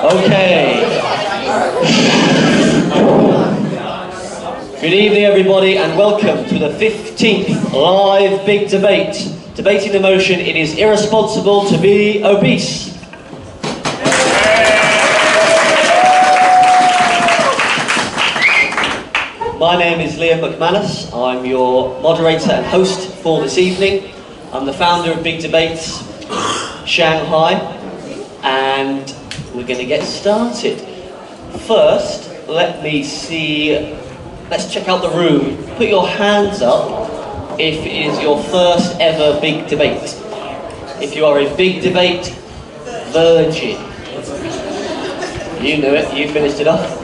Okay. Good evening, everybody, and welcome to the 15th live big debate. Debating the motion, it is irresponsible to be obese. My name is Liam McManus. I'm your moderator and host for this evening. I'm the founder of Big Debates Shanghai, and we're going to get started. First, let's check out the room. Put your hands up if it is your first ever big debate. If you are a big debate virgin. You knew it, you finished it off.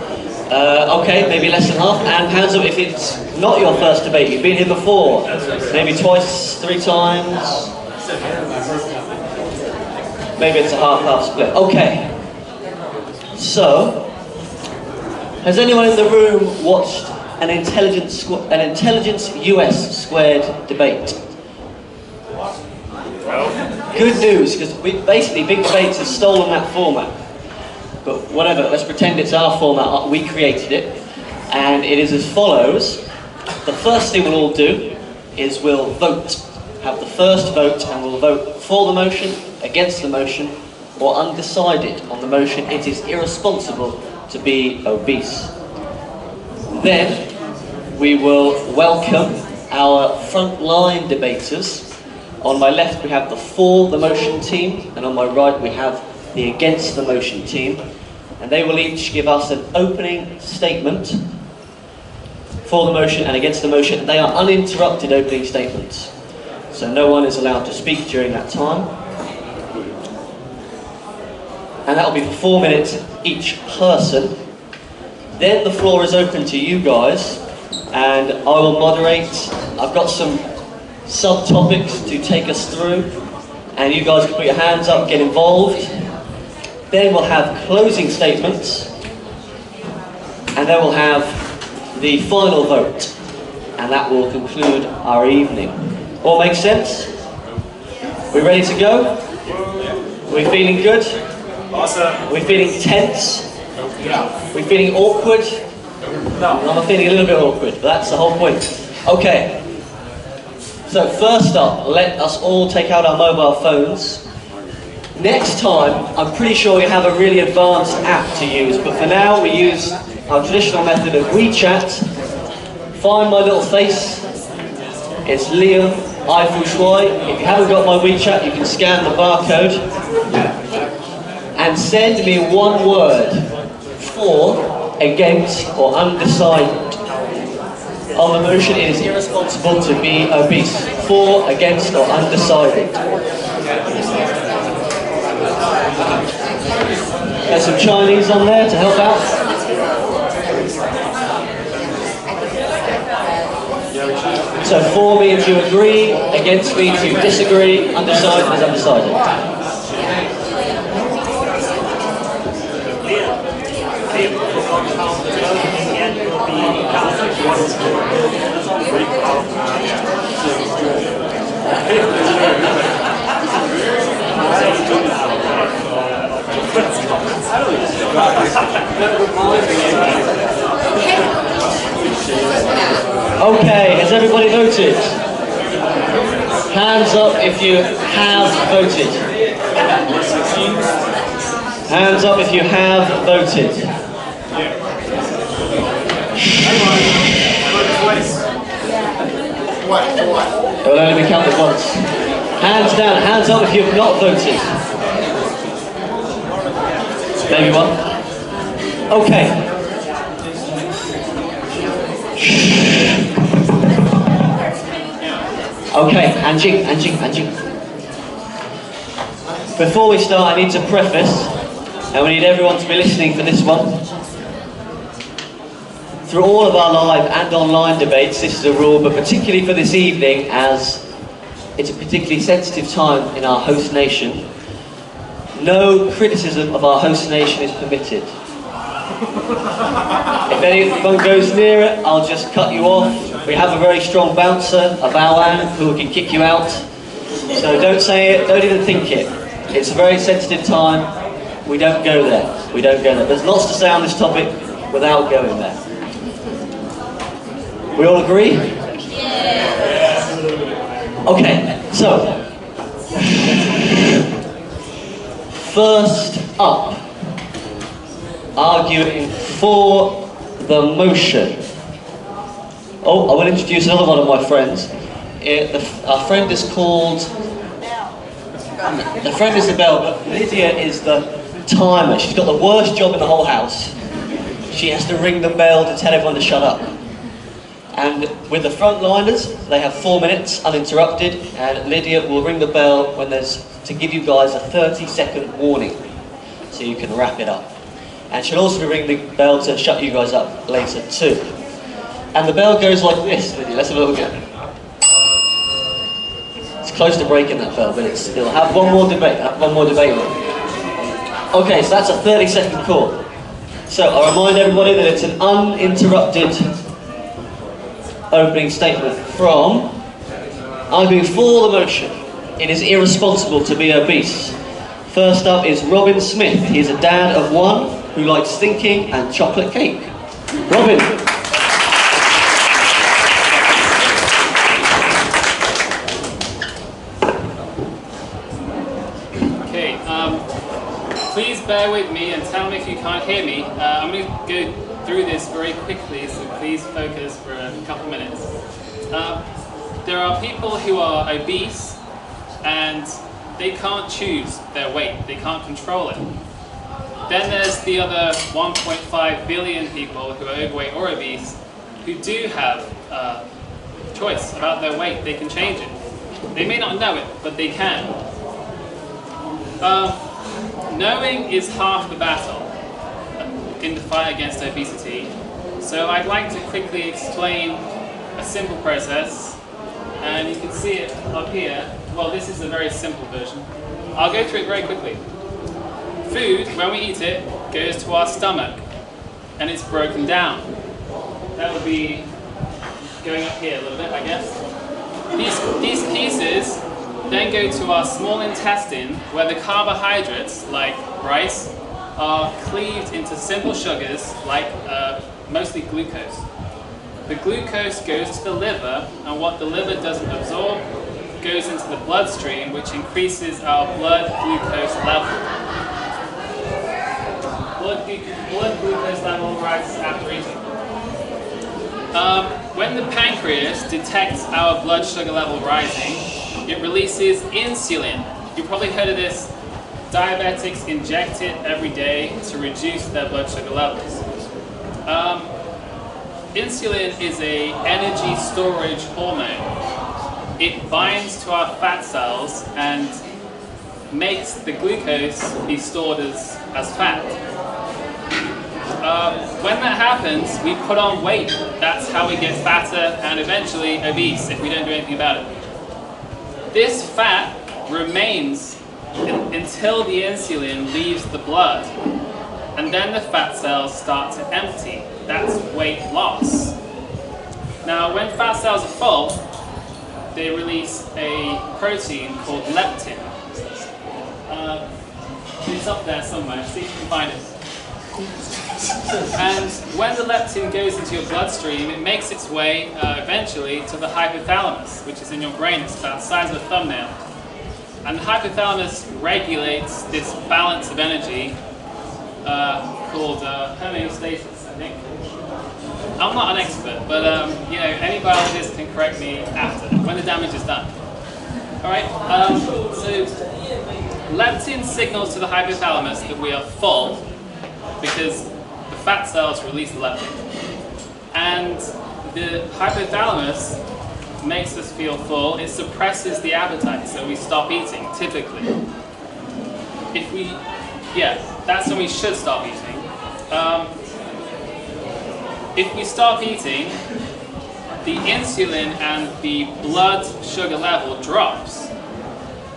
Okay, maybe less than half. And hands up if it's not your first debate. You've been here before. Maybe twice, 3 times. Maybe it's a half-half split. Okay. So, has anyone in the room watched an intelligence US squared debate? Good news, because basically Big Debates has stolen that format. But whatever, let's pretend it's our format, we created it. And it is as follows. The first thing we'll all do is we'll vote. Have the first vote, and we'll vote for the motion, against the motion, or undecided on the motion. It is irresponsible to be obese. Then we will welcome our frontline debaters. On my left we have the for the motion team, and on my right we have the against the motion team, and they will each give us an opening statement for the motion and against the motion. They are uninterrupted opening statements, so no one is allowed to speak during that time. And that will be for 4 minutes each person. Then the floor is open to you guys, and I will moderate. I've got some subtopics to take us through, and you guys can put your hands up, get involved. Then we'll have closing statements, and then we'll have the final vote, and that will conclude our evening. All makes sense? We ready to go? We feeling good? Awesome. We feeling tense? Yeah. We feeling awkward? No. I'm feeling a little bit awkward, but that's the whole point. Okay. So first up, let us all take out our mobile phones. Next time, I'm pretty sure you have a really advanced app to use, but for now we use our traditional method of WeChat. Find my little face. It's Liam Eiffel Shui. If you haven't got my WeChat, you can scan the barcode and send me one word for against, or undecided. On the motion, it is irresponsible to be obese. For, against, or undecided. There's some Chinese on there to help out. So for means you agree, against means you disagree, undecided is undecided. Okay, has everybody voted? Hands up if you have voted. Hands up if you have voted. It will only be counted once. Hands down, hands up if you have not voted. Maybe one. Okay. Okay, Anjing. Before we start, I need to preface, and we need everyone to be listening for this one. Through all of our live and online debates, this is a rule, but particularly for this evening, as it's a particularly sensitive time in our host nation, no criticism of our host nation is permitted. If anyone goes near it, I'll just cut you off. We have a very strong bouncer, a Baoan, who can kick you out. So don't say it, don't even think it. It's a very sensitive time. We don't go there. We don't go there. There's lots to say on this topic without going there. We all agree? Yes. Okay, so first up, arguing for the motion. Oh, I will introduce another one of my friends. Our friend is called... The friend is the bell, but Lydia is the timer. She's got the worst job in the whole house. She has to ring the bell to tell everyone to shut up. And with the frontliners, they have 4 minutes uninterrupted, and Lydia will ring the bell when there's to give you guys a 30-second warning, so you can wrap it up. And she'll also ring the bell to shut you guys up later too. And the bell goes like this, Lydia. Let's have a look at it. It's close to breaking that bell, but it'll have one more debate. Okay, so that's a 30-second call. So I remind everybody that it's an uninterrupted opening statement from arguing for the motion. It is irresponsible to be obese. First up is Robin Smith. He is a dad of one who likes thinking and chocolate cake. Robin. Okay, please bear with me and tell me if you can't hear me. I'm going to go through this very quickly, so please focus for a couple minutes. There are people who are obese and they can't choose their weight, they can't control it. Then there's the other 1.5 billion people who are overweight or obese who do have choice about their weight, they can change it. They may not know it, but they can. Knowing is half the battle in the fight against obesity. So I'd like to quickly explain a simple process, and you can see it up here. Well, this is a very simple version. I'll go through it very quickly. Food, when we eat it, goes to our stomach, and it's broken down. That would be going up here a little bit, I guess. These pieces then go to our small intestine, where the carbohydrates, like rice, are cleaved into simple sugars, like mostly glucose. The glucose goes to the liver, and what the liver doesn't absorb goes into the bloodstream, which increases our blood glucose level. Blood glucose level rises after eating. When the pancreas detects our blood sugar level rising, it releases insulin. You've probably heard of this. Diabetics inject it every day to reduce their blood sugar levels. Insulin is a energy storage hormone. It binds to our fat cells and makes the glucose be stored as fat. When that happens, we put on weight. That's how we get fatter and eventually obese if we don't do anything about it. This fat remains until the insulin leaves the blood, and then the fat cells start to empty. That's weight loss. Now, when fat cells are full, they release a protein called leptin. It's up there somewhere, see if you can find it. And when the leptin goes into your bloodstream, it makes its way eventually to the hypothalamus, which is in your brain. It's about the size of a thumbnail. And the hypothalamus regulates this balance of energy called homeostasis, I think. I'm not an expert, but you know, any biologist can correct me after, when the damage is done. Alright, so leptin signals to the hypothalamus that we are full because the fat cells release the leptin. And the hypothalamus makes us feel full. It suppresses the appetite, so we stop eating, typically. If we, yeah, that's when we should stop eating. If we stop eating, the insulin and the blood sugar level drops.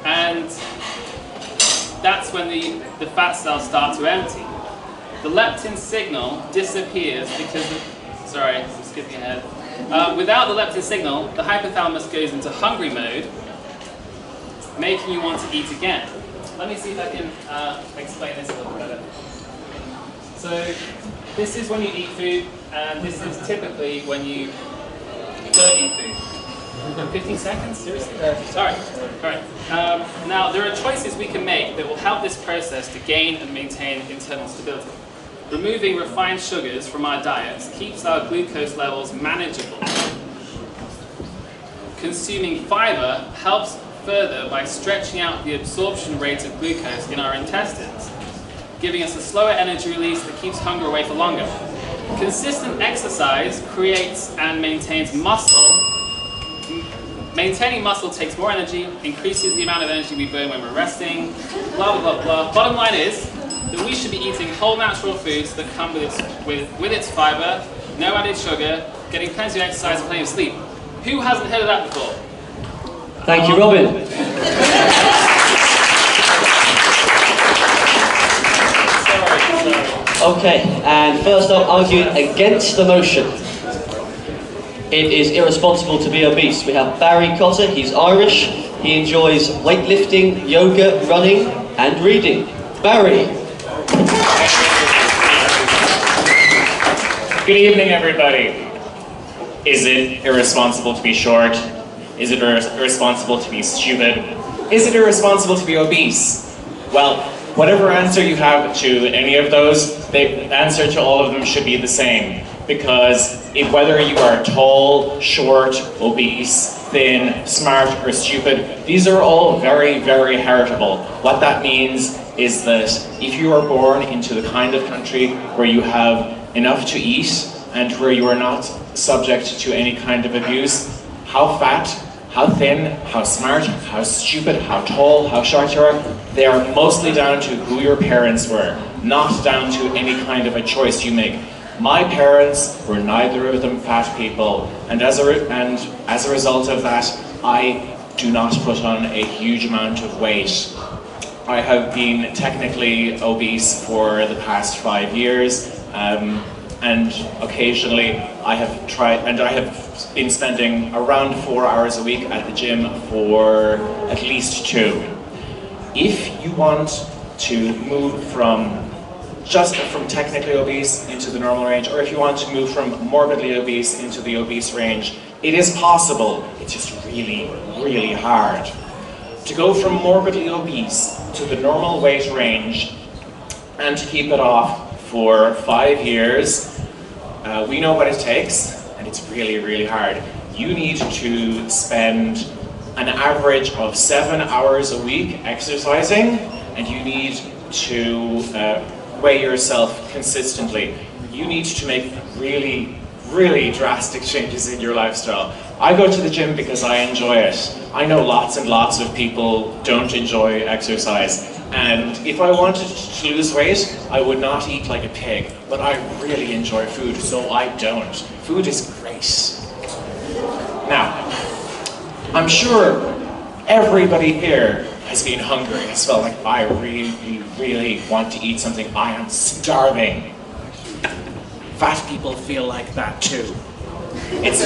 And that's when the fat cells start to empty. The leptin signal disappears because of, sorry, I'm skipping ahead. Without the leptin signal, the hypothalamus goes into hungry mode, making you want to eat again. Let me see if I can explain this a little better. So, this is when you eat food, and this is typically when you don't eat food. 15 seconds? Seriously? Sorry. Alright. Now, there are choices we can make that will help this process to gain and maintain internal stability. Removing refined sugars from our diets keeps our glucose levels manageable. Consuming fiber helps further by stretching out the absorption rate of glucose in our intestines, giving us a slower energy release that keeps hunger away for longer. Consistent exercise creates and maintains muscle. Maintaining muscle takes more energy, increases the amount of energy we burn when we're resting, blah, blah, blah, blah. Bottom line is that we should be eating whole natural foods that come with its fiber, no added sugar, getting plenty of exercise and plenty of sleep. Who hasn't heard of that before? Thank you, Robin. Sorry. Okay, and first up, arguing against the motion. It is irresponsible to be obese. We have Barry Cotter, he's Irish. He enjoys weightlifting, yoga, running, and reading. Barry. Good evening, everybody. Is it irresponsible to be short? Is it irresponsible to be stupid? Is it irresponsible to be obese? Well, whatever answer you have to any of those, the answer to all of them should be the same. Because whether you are tall, short, obese, thin, smart, or stupid, these are all very, very heritable. What that means is that if you are born into the kind of country where you have enough to eat and where you are not subject to any kind of abuse, how fat, how thin, how smart, how stupid, how tall, how short you are, they are mostly down to who your parents were, not down to any kind of a choice you make. My parents were neither of them fat people, and as a result of that, I do not put on a huge amount of weight. I have been technically obese for the past 5 years, and occasionally I have been spending around 4 hours a week at the gym for at least 2. If you want to move from technically obese into the normal range, or if you want to move from morbidly obese into the obese range, it is possible. It's just really, really hard. To go from morbidly obese to the normal weight range and to keep it off for 5 years, we know what it takes, and it's really, really hard. You need to spend an average of 7 hours a week exercising, and you need to weigh yourself consistently. you need to make really, really drastic changes in your lifestyle. I go to the gym because I enjoy it. I know lots and lots of people don't enjoy exercise. And if I wanted to lose weight, I would not eat like a pig. But I really enjoy food, so I don't. Food is great. Now, I'm sure everybody here has been hungry. Has felt like, I really, really want to eat something. I am starving. Fat people feel like that too. It's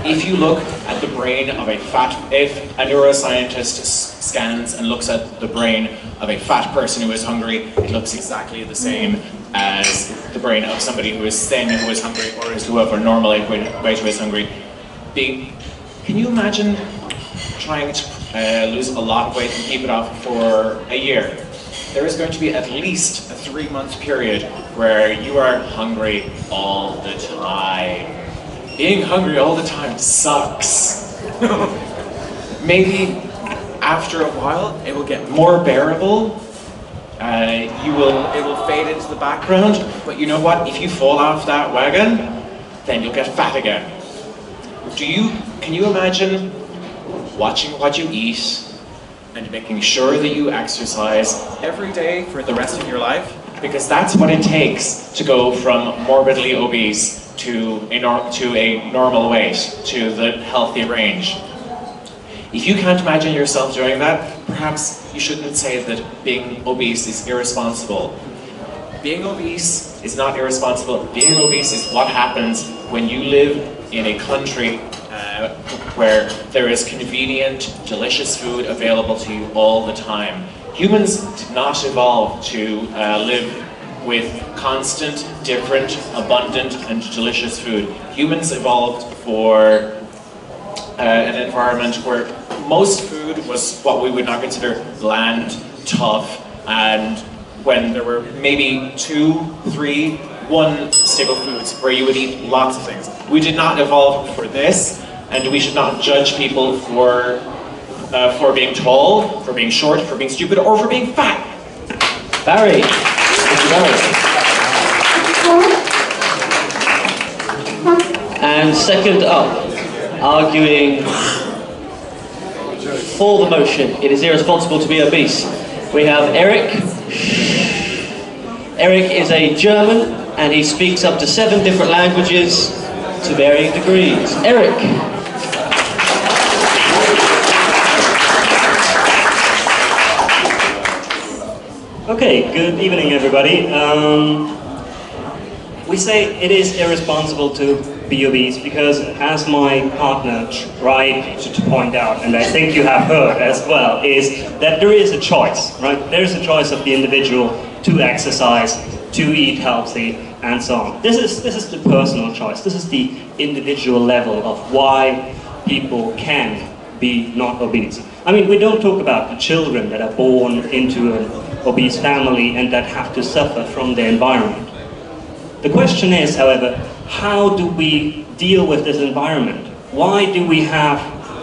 if you look at the brain of a fat, if a neuroscientist scans and looks at the brain of a fat person who is hungry, it looks exactly the same as the brain of somebody who is thin, who is hungry, or is whoever normal weight who is hungry. Can you imagine trying to lose a lot of weight and keep it off for a year? There is going to be at least a 3-month period where you are hungry all the time. Being hungry all the time sucks. Maybe after a while it will get more bearable. It will fade into the background, but you know what? If you fall off that wagon, then you'll get fat again. Can you imagine watching what you eat and making sure that you exercise every day for the rest of your life? Because that's what it takes to go from morbidly obese to a normal weight, to the healthy range. If you can't imagine yourself doing that, perhaps you shouldn't say that being obese is irresponsible. Being obese is not irresponsible. Being obese is what happens when you live in a country where there is convenient, delicious food available to you all the time. Humans did not evolve to live with constant, different, abundant, and delicious food. Humans evolved for an environment where most food was what we would not consider bland, tough, and when there were maybe 2, 3, 1 staple foods where you would eat lots of things. We did not evolve for this, and we should not judge people for being tall, for being short, for being stupid, or for being fat. Barry. Thank you, Barry. And second up, arguing for the motion, it is irresponsible to be obese, we have Eric. Eric is a German, and he speaks up to 7 different languages to varying degrees. Eric. Okay, good evening everybody. We say it is irresponsible to be obese because, as my partner tried to point out, and I think you have heard as well, is that there is a choice, right? There is a choice of the individual to exercise, to eat healthy, and so on. This is the personal choice. This is the individual level of why people can be not obese. I mean, we don't talk about the children that are born into an obese family and that have to suffer from their environment. The question is, however, how do we deal with this environment? Why do we have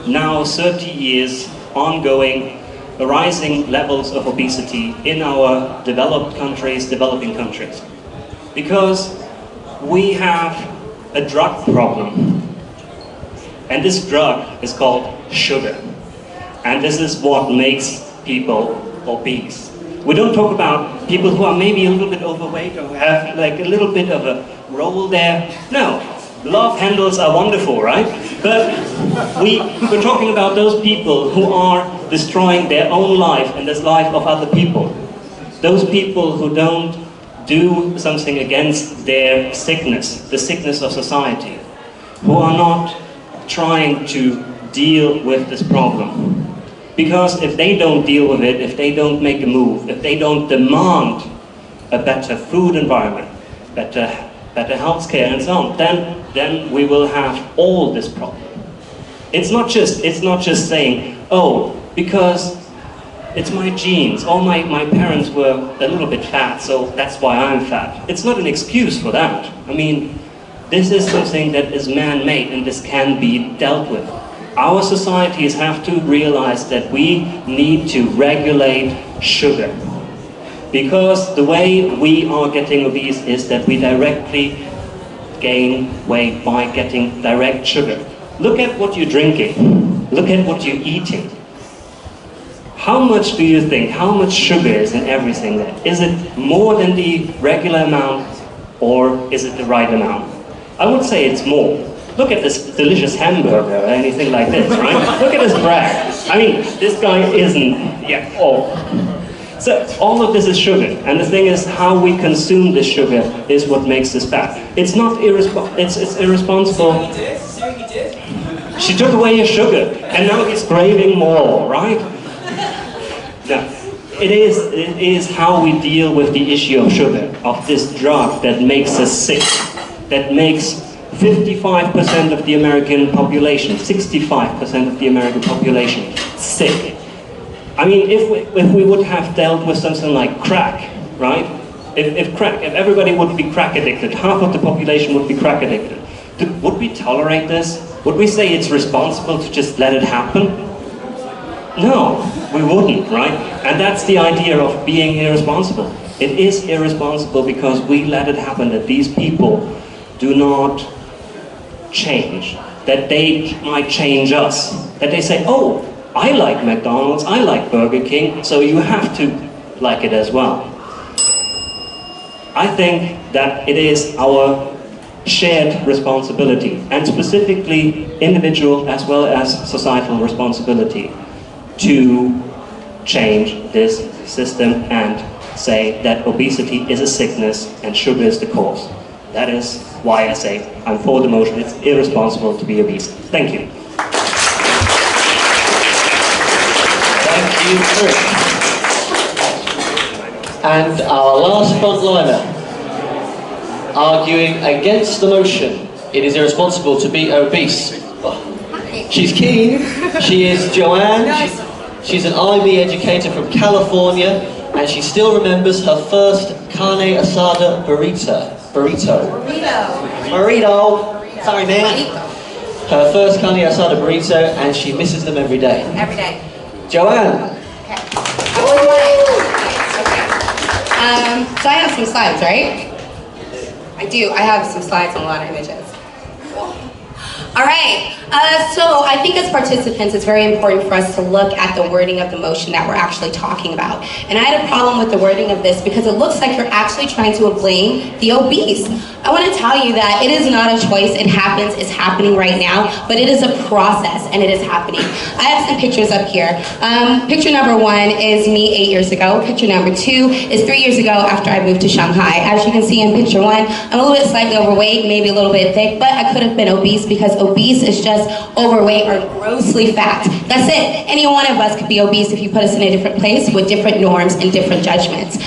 now 30 years ongoing rising levels of obesity in our developed countries, developing countries? Because we have a drug problem. And this drug is called sugar. And this is what makes people obese. We don't talk about people who are maybe a little bit overweight or have like a little bit of a roll there. No, love handles are wonderful, right? But we're talking about those people who are destroying their own life and the life of other people. Those people who don't do something against their sickness, the sickness of society, who are not trying to deal with this problem. Because if they don't deal with it, if they don't make a move, if they don't demand a better food environment, better healthcare and so on, then we will have all this problem. It's not just saying, oh, because it's my genes, or my parents were a little bit fat, so that's why I'm fat. It's not an excuse for that. I mean, this is something that is man-made and this can be dealt with. Our societies have to realize that we need to regulate sugar. Because the way we are getting obese is that we directly gain weight by getting direct sugar. Look at what you're drinking. Look at what you're eating. How much do you think, how much sugar is in everything there? Is it more than the regular amount, or is it the right amount? I would say it's more. Look at this delicious hamburger or anything like this, right? Look at this bread. I mean, this guy isn't, So all of this is sugar, and the thing is, how we consume this sugar is what makes this bad. It's not it's irresponsible. She took away your sugar, and now he's craving more, right? No, it is how we deal with the issue of sugar, of this drug that makes us sick, that makes 55% of the American population, 65% of the American population sick. I mean, if we would have dealt with something like crack, right? If everybody would be crack addicted, half of the population would be crack addicted, would we tolerate this? Would we say it's responsible to just let it happen? No, we wouldn't, right? And that's the idea of being irresponsible. It is irresponsible because we let it happen, that these people do not change, that they might change us, that they say, oh, I like McDonald's, I like Burger King, so you have to like it as well. I think that it is our shared responsibility, and specifically individual as well as societal responsibility, to change this system and say that obesity is a sickness and sugar is the cause. That is why I say I'm for the motion. It's irresponsible to be obese. Thank you. Thank you, Chris. And our last frontliner, arguing against the motion, it is irresponsible to be obese. She's keen. She is Joanne. She's an IB educator from California, and she still remembers her first carne asada burrito. Sorry, man. Her first carne asada burrito, and she misses them every day. Every day. Joanne. Okay. So I have some slides, right? I do. I have some slides and a lot of images. All right. So I think as participants, it's very important for us to look at the wording of the motion that we're actually talking about. And I had a problem with the wording of this because it looks like you're actually trying to blame the obese. I want to tell you that it is not a choice. It happens. It's happening right now. But it is a process, and it is happening. I have some pictures up here. Picture number 1 is me 8 years ago. Picture number 2 is 3 years ago after I moved to Shanghai. As you can see in picture 1, I'm a little bit slightly overweight, maybe a little bit thick, but I could have been obese because obese is just overweight or grossly fat. That's it. Any one of us could be obese if you put us in a different place with different norms and different judgments.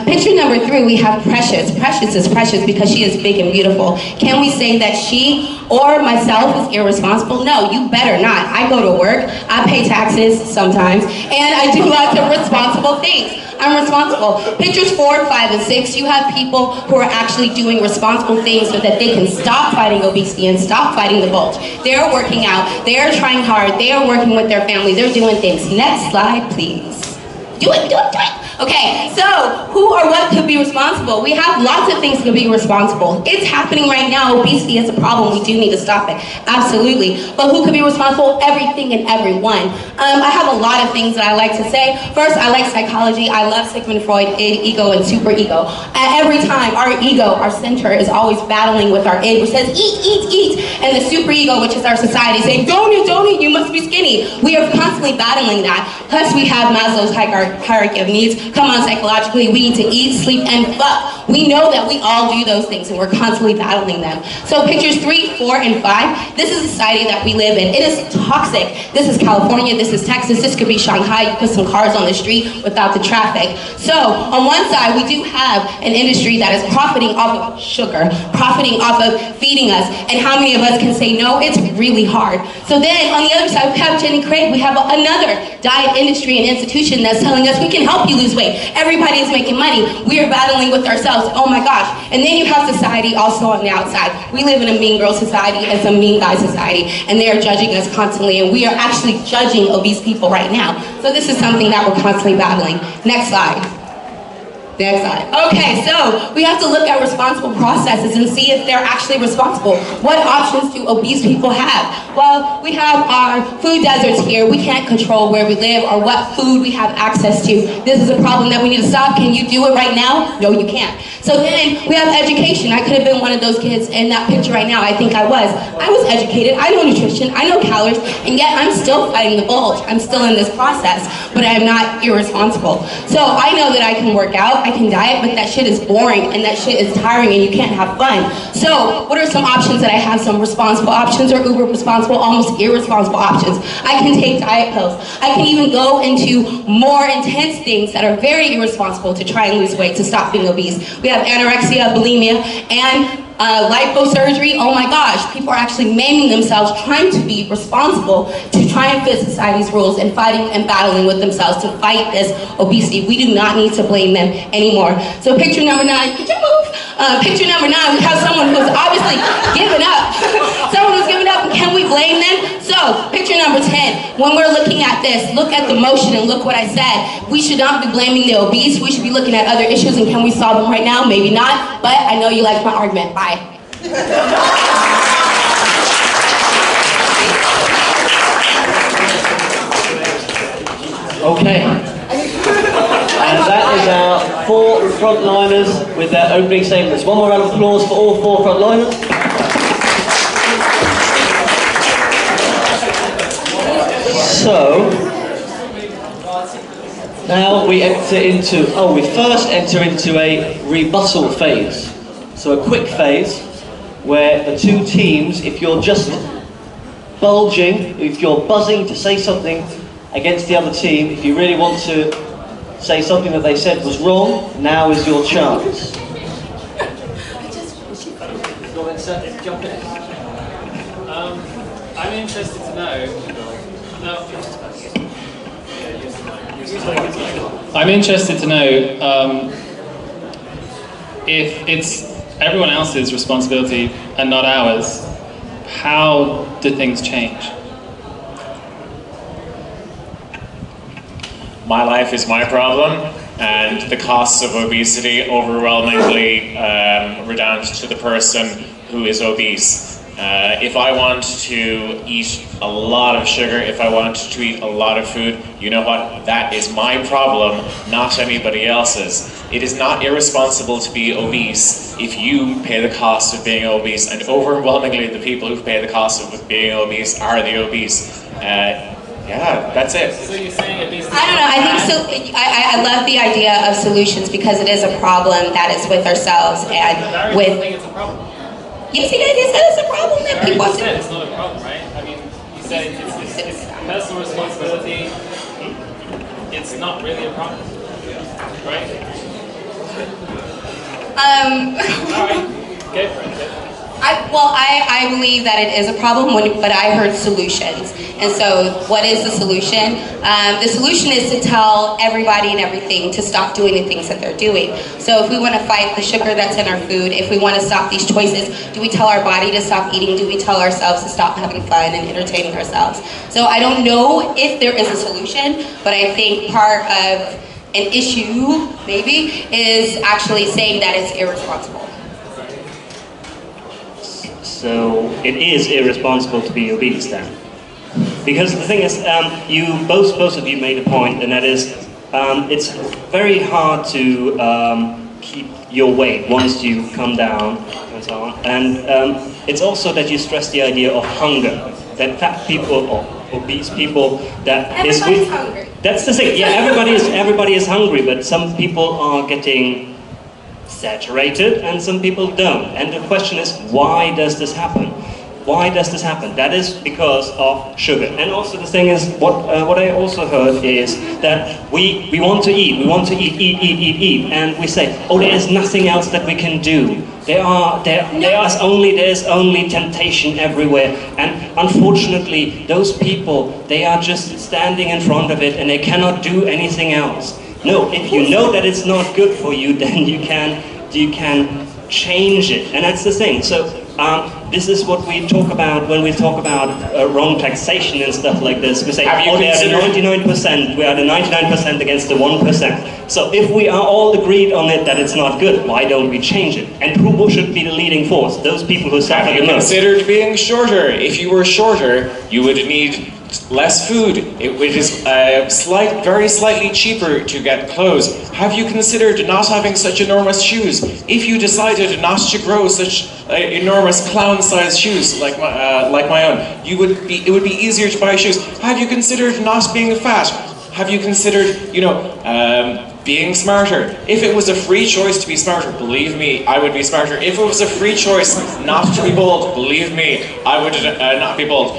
Picture number 3, we have Precious. Precious is precious because she is big and beautiful. Can we say that she or myself is irresponsible? No, you better not. I go to work, I pay taxes sometimes, and I do lots of responsible things. I'm responsible. Pictures 4, 5, and 6, you have people who are actually doing responsible things so that they can stop fighting obesity and stop fighting the bulge. They're working out, they're trying hard, they are working with their family, they're doing things. Next slide, please. Do it, do it, do it. Okay, so who or what could be responsible? We have lots of things to be responsible. It's happening right now. Obesity is a problem. We do need to stop it. Absolutely. But who could be responsible? Everything and everyone. I have a lot of things that I like to say. First, I like psychology. I love Sigmund Freud, id, ego, and superego. Every time, our ego, our center, is always battling with our id, which says, eat, eat, eat. And the superego, which is our society, saying, don't eat, you must be skinny. We are constantly battling that. Plus, we have Maslow's hierarchy of needs. Come on, psychologically, we need to eat, sleep, and fuck. We know that we all do those things, and we're constantly battling them. So pictures 3, 4, and 5, this is the society that we live in. It is toxic. This is California, this is Texas, this could be Shanghai. You put some cars on the street without the traffic. So on one side, we do have an industry that is profiting off of sugar, profiting off of feeding us, and how many of us can say no? It's really hard. So then on the other side, we have Jenny Craig. We have another diet industry and institution that's telling us we can help you lose weight. Everybody is making money. We are battling with ourselves. Oh my gosh. And then you have society also on the outside. We live in a mean girl society and some mean guy society, and they are judging us constantly, and we are actually judging obese people right now. So this is something that we're constantly battling. Next slide. Next slide. Okay, so we have to look at responsible processes and see if they're actually responsible. What options do obese people have? Well, we have our food deserts here. We can't control where we live or what food we have access to. This is a problem that we need to stop. Can you do it right now? No, you can't. So then we have education. I could have been one of those kids in that picture right now. I think I was. I was educated. I know nutrition. I know calories. And yet I'm still fighting the bulge. I'm still in this process, but I'm not irresponsible. So I know that I can work out. I can diet, but that shit is boring and that shit is tiring and you can't have fun. So what are some options that I have? Some responsible options or uber responsible, almost irresponsible options. I can take diet pills. I can even go into more intense things that are very irresponsible to try and lose weight, to stop being obese. We have anorexia, bulimia, and liposurgery. Oh my gosh, people are actually maiming themselves trying to be responsible to try and fit society's rules and fighting and battling with themselves to fight this obesity. We do not need to blame them anymore. So picture number 9, could you move? Picture number 9, we have someone who's obviously given up. Someone who's given up, and can we blame them? So picture number 10, when we're looking at this, look at the motion and look what I said. We should not be blaming the obese. We should be looking at other issues and can we solve them right now? Maybe not, but I know you like my argument. Bye. Okay. And that is our 4 frontliners with their opening statements. One more round of applause for all 4 frontliners. So, now we first enter into a rebuttal phase. So a quick phase where the 2 teams, if you're just bulging, if you're buzzing to say something against the other team, if you really want to say something that they said was wrong, now is your chance. I'm interested to know. I'm interested to know if it's everyone else's responsibility and not ours. How do things change? My life is my problem, and the costs of obesity overwhelmingly redound to the person who is obese. If I want to eat a lot of sugar, if I want to eat a lot of food, you know what? That is my problem, not anybody else's. It is not irresponsible to be obese if you pay the cost of being obese, and overwhelmingly the people who pay the cost of being obese are the obese. Yeah, that's it. So you're saying obesity? I don't know. I think so. I love the idea of solutions because it is a problem that is with ourselves and with. I think it's a problem. Yes, he did. He said it's a problem that people You said it's not a problem, right? I mean, you said it's personal responsibility. It's not really a problem, right? All right, go for it. I believe that it is a problem, but I heard solutions. And so what is the solution? The solution is to tell everybody and everything to stop doing the things that they're doing. So if we want to fight the sugar that's in our food, if we want to stop these choices, do we tell our body to stop eating? Do we tell ourselves to stop having fun and entertaining ourselves? So I don't know if there is a solution, but I think part of an issue, maybe, is actually saying that it's irresponsible. So it is irresponsible to be obese then. Because the thing is, both of you made a point, and that is, it's very hard to keep your weight once you come down and so on. And it's also that you stress the idea of hunger, that fat people or obese people Everybody's hungry. That's the thing. Yeah, everybody is hungry, but some people are getting saturated and some people don't. And the question is, why does this happen? Why does this happen? That is because of sugar. And also the thing is, what I also heard is that we want to eat. We want to eat. And we say, oh, there is nothing else that we can do. There's only temptation everywhere. And unfortunately, those people, they are just standing in front of it and they cannot do anything else. No, if you know that it's not good for you, then you can change it. And that's the thing. So This is what we talk about when we talk about wrong taxation and stuff like this. We say, Have you oh, they are the considered- 99%, we are the 99% against the 1%. So if we are all agreed on it that it's not good, why don't we change it? And who should be the leading force? Those people who suffer Have the you most. considered being shorter? If you were shorter, you would need less food. It is very slightly cheaper to get clothes. Have you considered not having such enormous shoes? If you decided not to grow such enormous clown-sized shoes like my own, it would be easier to buy shoes. Have you considered not being fat? Have you considered, being smarter? If it was a free choice to be smarter, believe me, I would be smarter. If it was a free choice not to be bold, believe me, I would not be bold.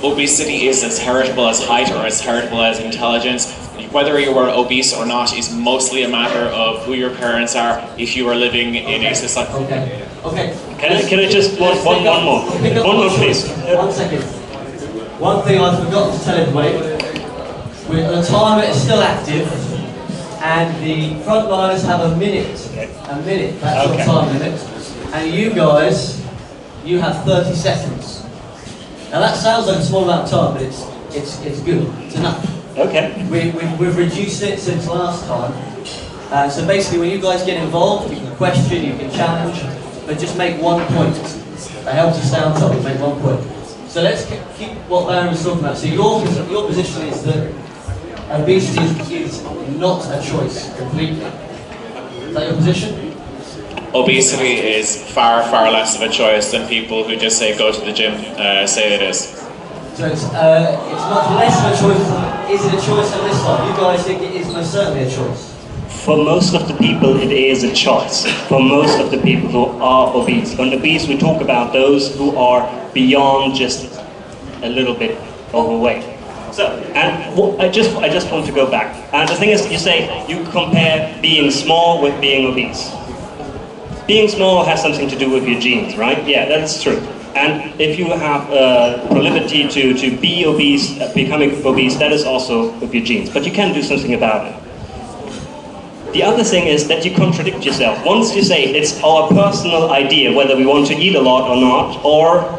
Obesity is as heritable as height or as heritable as intelligence. Whether you are obese or not is mostly a matter of who your parents are. If you are living in a society. Okay. Can I just, one more? One more, please. 1 second. One thing I forgot to tell everybody. The timer is still active, and the frontliners have a minute. A minute, that's your time limit. And you guys, you have 30 seconds. Now that sounds like a small amount of time, but it's good. It's enough. Okay. We've reduced it since last time. So basically, when you guys get involved, you can question, you can challenge, but just make 1 point. That helps us down top. Make 1 point. So let's keep what Baron was talking about. So your position is that obesity is not a choice completely. Is that your position? Obesity is far, far less of a choice than people who just say go to the gym say it is. So it's not less of a choice. Is it a choice at this time? You guys think it is most certainly a choice? For most of the people, it is a choice. For most of the people who are obese. On obese, we talk about those who are beyond just a little bit overweight. So, and I just want to go back. And the thing is, you say you compare being small with being obese. Being small has something to do with your genes, right? Yeah, that's true. And if you have proclivity to be obese, becoming obese, that is also with your genes. But you can do something about it. The other thing is that you contradict yourself. Once you say it's our personal idea whether we want to eat a lot or not, or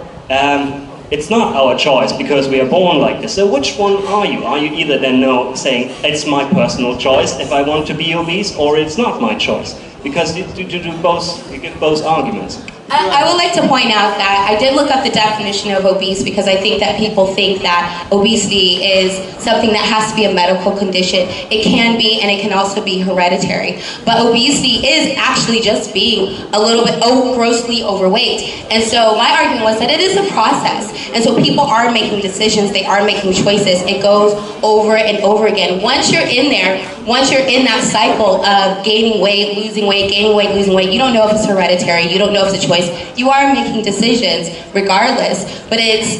it's not our choice because we are born like this. So which one are you? Are you either then saying it's my personal choice if I want to be obese, or it's not my choice? Because you give both arguments. I would like to point out that I did look up the definition of obese because I think that people think that obesity is something that has to be a medical condition. It can be, and it can also be hereditary. But obesity is actually just being a little bit grossly overweight. And so my argument was that it is a process. And so people are making decisions, they are making choices. It goes over and over again. Once you're in there, once you're in that cycle of gaining weight, losing weight, gaining weight, losing weight, you don't know if it's hereditary, you don't know if it's a choice. You are making decisions regardless, but it's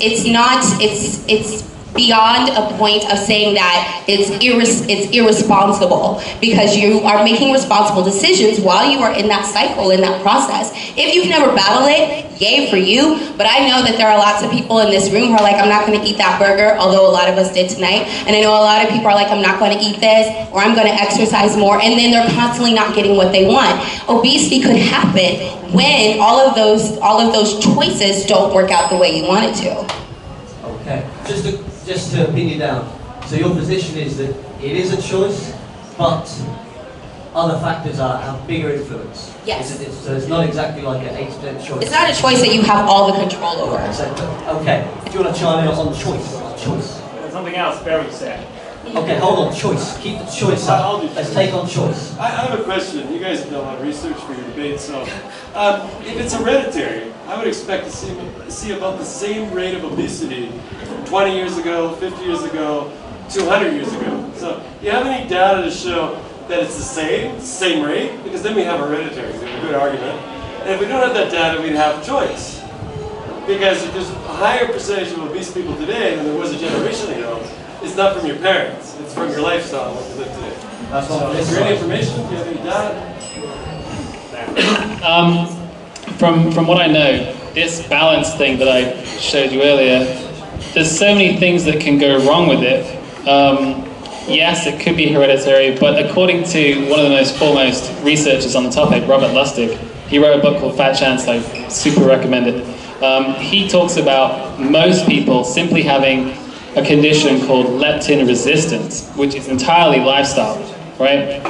beyond a point of saying that it's irresponsible, because you are making responsible decisions while you are in that cycle, in that process. If you've never battled it, yay for you, but I know that there are lots of people in this room who are like, I'm not going to eat that burger, although a lot of us did tonight, and I know a lot of people are like, I'm not going to eat this, or I'm going to exercise more, and then they're constantly not getting what they want. Obesity could happen when all of those choices don't work out the way you want it to. Okay, just to pin you down. So your position is that it is a choice, but other factors have bigger influence. Yes. So it's not exactly like an 80% choice. It's not a choice that you have all the control over. Right, so, okay, do you want to chime in on choice? Choice. Something else Barry said. Okay, hold on, choice. Keep the choice up. Let's take on choice. I have a question. You guys have done a lot of research for your debate, so if it's hereditary, I would expect to see about the same rate of obesity 20 years ago, 50 years ago, 200 years ago. So do you have any data to show that it's the same rate? Because then we have hereditary, we have a good argument. And if we don't have that data, we'd have choice. Because if there's a higher percentage of obese people today than there was a generation ago, it's not from your parents, it's from your lifestyle and what you live today. That's what Is there any information? Do you have any data? From what I know, this balance thing that I showed you earlier, there's so many things that can go wrong with it. Yes, it could be hereditary, but according to one of the most foremost researchers on the topic, Robert Lustig, He wrote a book called Fat Chance, I super recommend it. He talks about most people simply having a condition called leptin resistance, which is entirely lifestyle, right?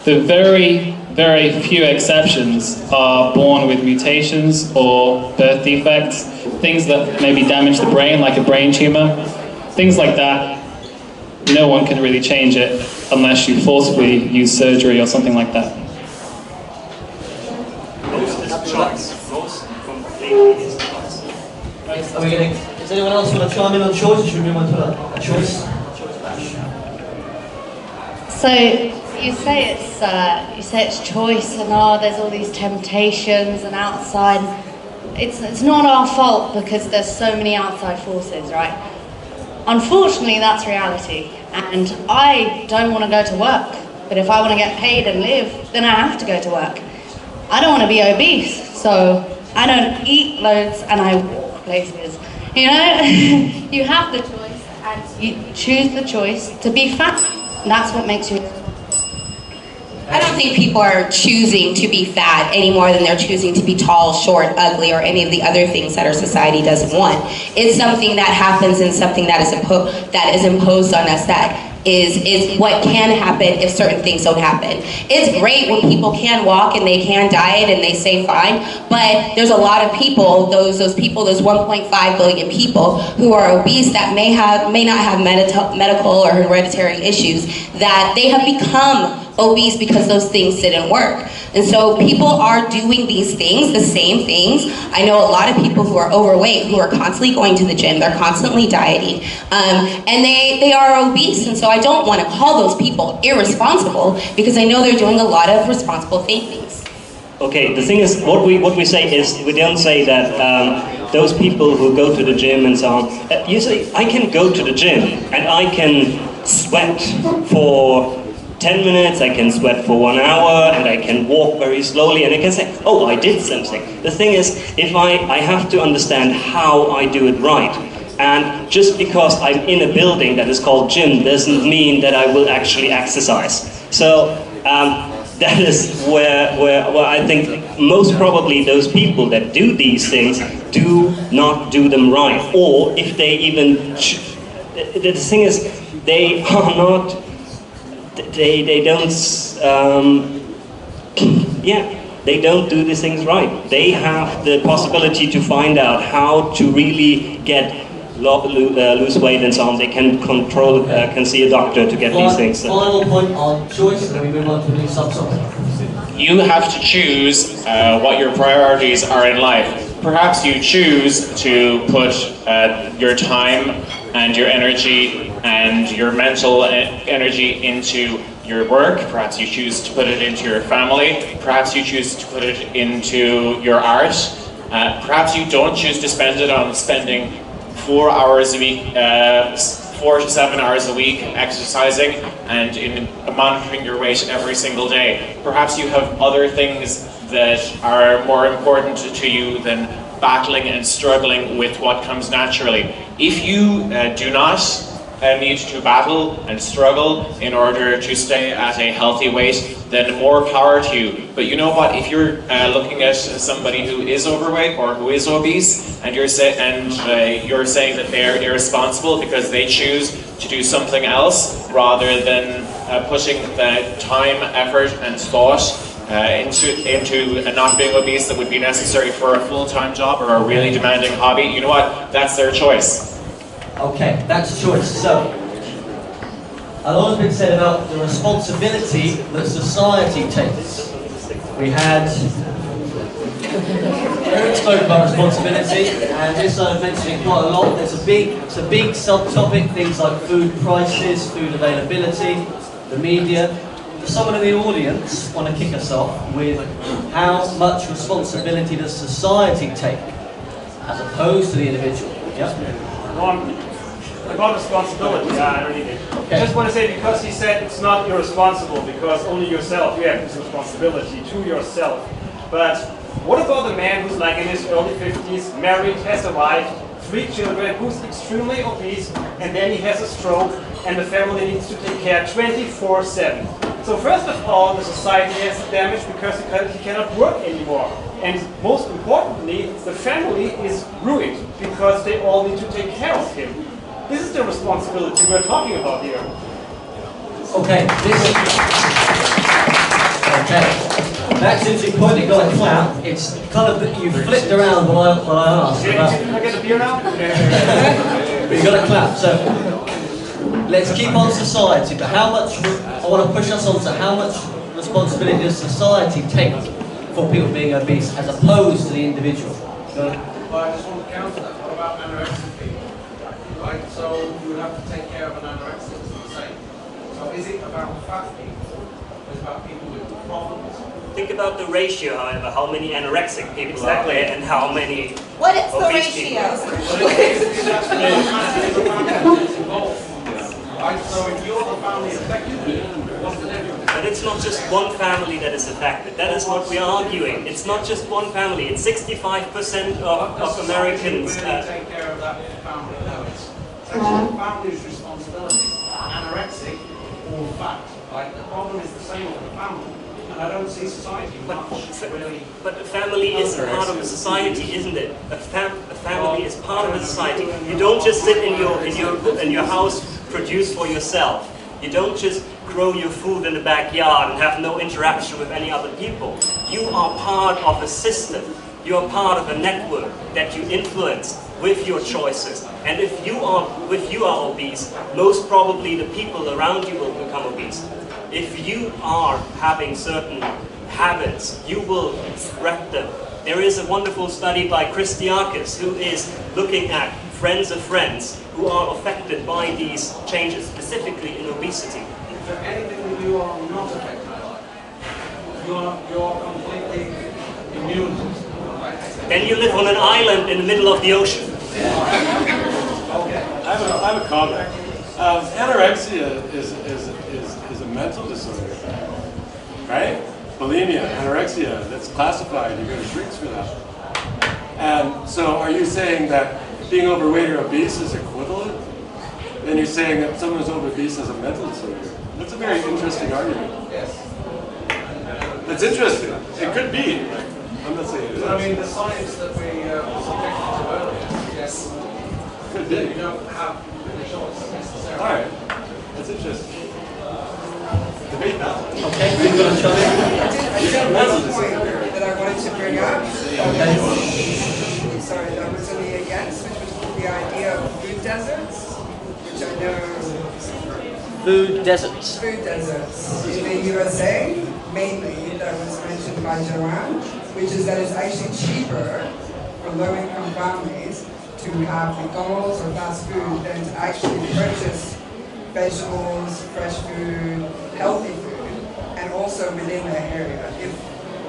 The very, very few exceptions are born with mutations or birth defects, things that maybe damage the brain, like a brain tumor, things like that. No one can really change it unless you forcibly use surgery or something like that. Are we getting, does anyone else want to chime in on choice, or should we move on to a choice? So you say it's choice, and there's all these temptations and outside. It's not our fault because there's so many outside forces, right? Unfortunately, that's reality, and I don't want to go to work. But if I want to get paid and live, then I have to go to work. I don't want to be obese, so I don't eat loads and I walk places. You know, you have the choice, and you choose the choice to be fat. And that's what makes you. I don't think people are choosing to be fat any more than they're choosing to be tall, short, ugly, or any of the other things that our society doesn't want. It's something that happens and something that is imposed on us that is what can happen if certain things don't happen. It's great when people can walk and they can diet and they stay fine, but there's a lot of people, those 1.5 billion people who are obese that may not have medical or hereditary issues, that they have become obese because those things didn't work. And so people are doing these things, the same things. I know a lot of people who are overweight, who are constantly going to the gym, they're constantly dieting, and they are obese. And so I don't want to call those people irresponsible because I know they're doing a lot of responsible things. Okay, the thing is, what we say is, we don't say that those people who go to the gym and so on, you say, I can go to the gym and I can sweat for 10 minutes, I can sweat for 1 hour, and I can walk very slowly, and I can say, oh, I did something. The thing is, if I have to understand how I do it right. And just because I'm in a building that is called gym doesn't mean that I will actually exercise. So that is where I think most probably those people that do these things do not do them right. Or if they even, the thing is, they are not, they don't, they don't do these things right. They have the possibility to find out how to really lose weight and so on. They can control, can see a doctor to get these things. Final point on choice, and then we move on to a new subtopic. You have to choose what your priorities are in life. Perhaps you choose to put your time and your energy and your mental energy into your work. Perhaps you choose to put it into your family. Perhaps you choose to put it into your art. Perhaps you don't choose to spend it on spending 4 hours a week, 4 to 7 hours a week exercising and in monitoring your weight every single day. Perhaps you have other things that are more important to you than battling and struggling with what comes naturally. If you do not need to battle and struggle in order to stay at a healthy weight, then more power to you. But you know what, if you're looking at somebody who is overweight or who is obese, and you're saying that they're irresponsible because they choose to do something else rather than putting the time, effort and thought into not being obese that would be necessary for a full-time job or a really demanding hobby, you know what, that's their choice. Okay, that's a choice. So, a lot has been said about the responsibility that society takes. We had Eric spoke about responsibility, and this I've mentioned quite a lot. It's a big subtopic, things like food prices, food availability, the media. Does someone in the audience want to kick us off with how much responsibility does society take as opposed to the individual? Yeah? About responsibility, I really did. Okay. I just want to say, because he said it's not irresponsible, because only yourself, you have this responsibility to yourself. But what about the man who's like in his early 50s, married, has a wife, 3 children, who's extremely obese, and then he has a stroke, and the family needs to take care 24/7. So first of all, the society is damaged because he cannot work anymore. And most importantly, the family is ruined because they all need to take care of him. This is the responsibility we're talking about here. Okay, okay. That's interesting point. You got a clap. It's kind of you flipped around what I asked. Can I get a beer now? But you got a clap. So let's keep on society. But how much? I want to push us on to how much responsibility does society take for people being obese as opposed to the individual? Well, I just want to counter that. What about anorexic people? Right? So you would have to take care of an anorexic, it's the same. So is it about fat people? Or is it about people with problems? Think about the ratio, however, how many anorexic people are there and how many What is the obese ratio? Right? So if you're the family affected, what's the difference? But it's not just one family that is affected. That is what we're arguing. It's not just one family. It's 65% of Americans. Really take care of that family. No, it's actually the family's responsibility. Anorexic or fat. Right? The problem is the same with the family. And I don't see society much really. But a family is part of a society, isn't it? A family is part of a society. You don't just sit in your house, produce for yourself. You don't just grow your food in the backyard and have no interaction with any other people. You are part of a system. You are part of a network that you influence with your choices. And if you are obese, most probably the people around you will become obese. If you are having certain habits, you will spread them. There is a wonderful study by Christiakis who is looking at friends of friends who are affected by these changes, specifically in obesity. Is there anything that you are not affected by? You're completely immune to it, right? Then you live on an island in the middle of the ocean. Okay. I have a comment. Anorexia is a mental disorder, right? Bulimia, anorexia, that's classified. You go to shrinks for that. And so, are you saying that being overweight or obese is equivalent? Then you're saying that someone who's obese has a mental disorder. That's a very interesting argument. Yes. That's interesting. It could be. I'm not saying it is. I mean, the science that we subjected to earlier suggests Could that be. you don't have the choice necessarily. All right. That's interesting. Debate that. Okay, we're going to chime in. I did have one point that I wanted to bring up. Sorry, that was in the against, which was the idea of food deserts, which I know. Food deserts. Food deserts in the USA, mainly, that was mentioned by Joanne, which is that it's actually cheaper for low-income families to have McDonald's or fast food than to actually purchase vegetables, fresh food, healthy food, and also within their area. If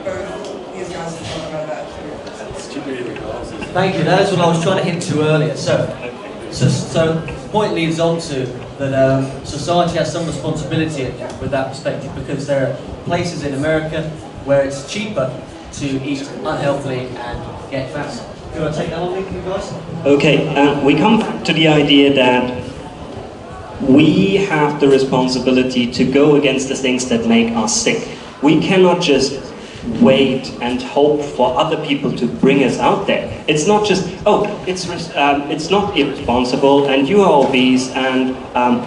both these guys can talk about that too. Thank you. That is what I was trying to hint to earlier. So the point leads on to that society has some responsibility with that perspective because there are places in America where it's cheaper to eat unhealthily and get fatter. Do you want to take that on, you guys? Okay, we come back to the idea that we have the responsibility to go against the things that make us sick. We cannot just wait and hope for other people to bring us out there. It's not just, it's not irresponsible and you are obese and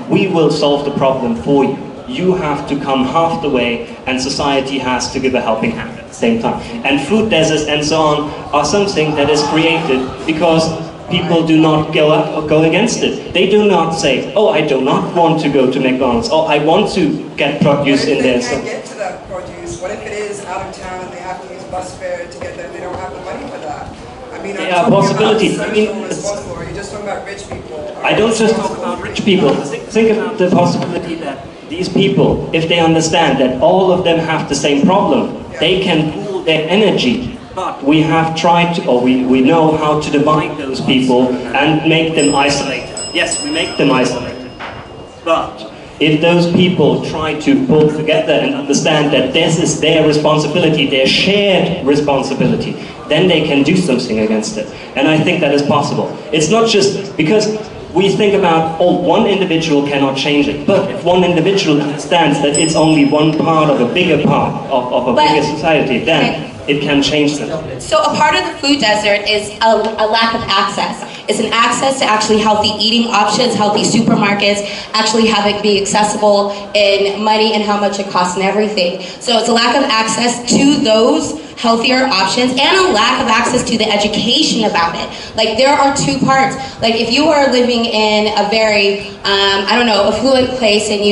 we will solve the problem for you. You have to come half the way and society has to give a helping hand at the same time. And food deserts and so on are something that is created because people do not go against it. They do not say, oh, I do not want to go to McDonald's, or I want to get produce in there. What if they can't get to that produce? What if it is out of town and they have to use bus fare to get there and they don't have the money for that? I mean, Yeah, possibility. About responsible, or are you just talking about rich people? I don't just talk about rich people. Think about the possibility that these people, if they understand that all of them have the same problem, they can pool their energy. But we have tried to, or we know how to divide those people and make them isolated. Yes, we make them isolated. But if those people try to pull together and understand that this is their responsibility, their shared responsibility, then they can do something against it. And I think that is possible. It's not just because we think about, oh, one individual cannot change it. But if one individual understands that it's only one part of a bigger part of a bigger society, then it can change them. So a part of the food desert is a lack of access. It's an access to actually healthy eating options, healthy supermarkets, actually have it be accessible in money and how much it costs and everything. So it's a lack of access to those healthier options and a lack of access to the education about it. Like there are two parts. Like if you are living in a very, I don't know, affluent place and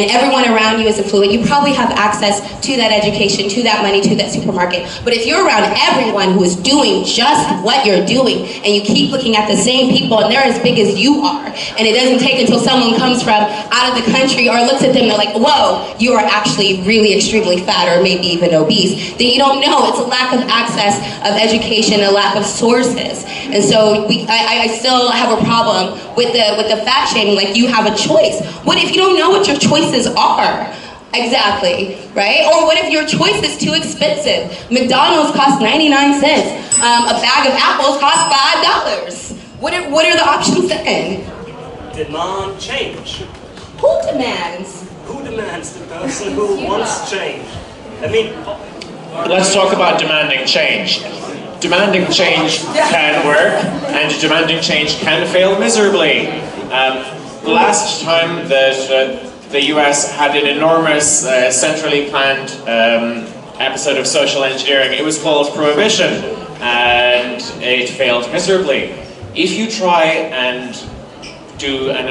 everyone around you is affluent, you probably have access to that education, to that money, to that supermarket. But if you're around everyone who is doing just what you're doing and you keep looking at the same people and they're as big as you are, and it doesn't take until someone comes from out of the country or looks at them and they're like, whoa, you are actually really extremely fat or maybe even obese, then you don't know. It's a lack of access of education, a lack of sources. And so I still have a problem with the fat shaming. Like, you have a choice. What if you don't know what your choices are? Exactly, right? Or what if your choice is too expensive? McDonald's costs 99 cents. A bag of apples costs $5. What are the options then? Demand change. Who demands? Who demands? The person who wants change. I mean, let's talk about demanding change. Demanding change can work, and demanding change can fail miserably. The last time that the US had an enormous, centrally planned episode of social engineering, it was called Prohibition, and it failed miserably. If you try and do an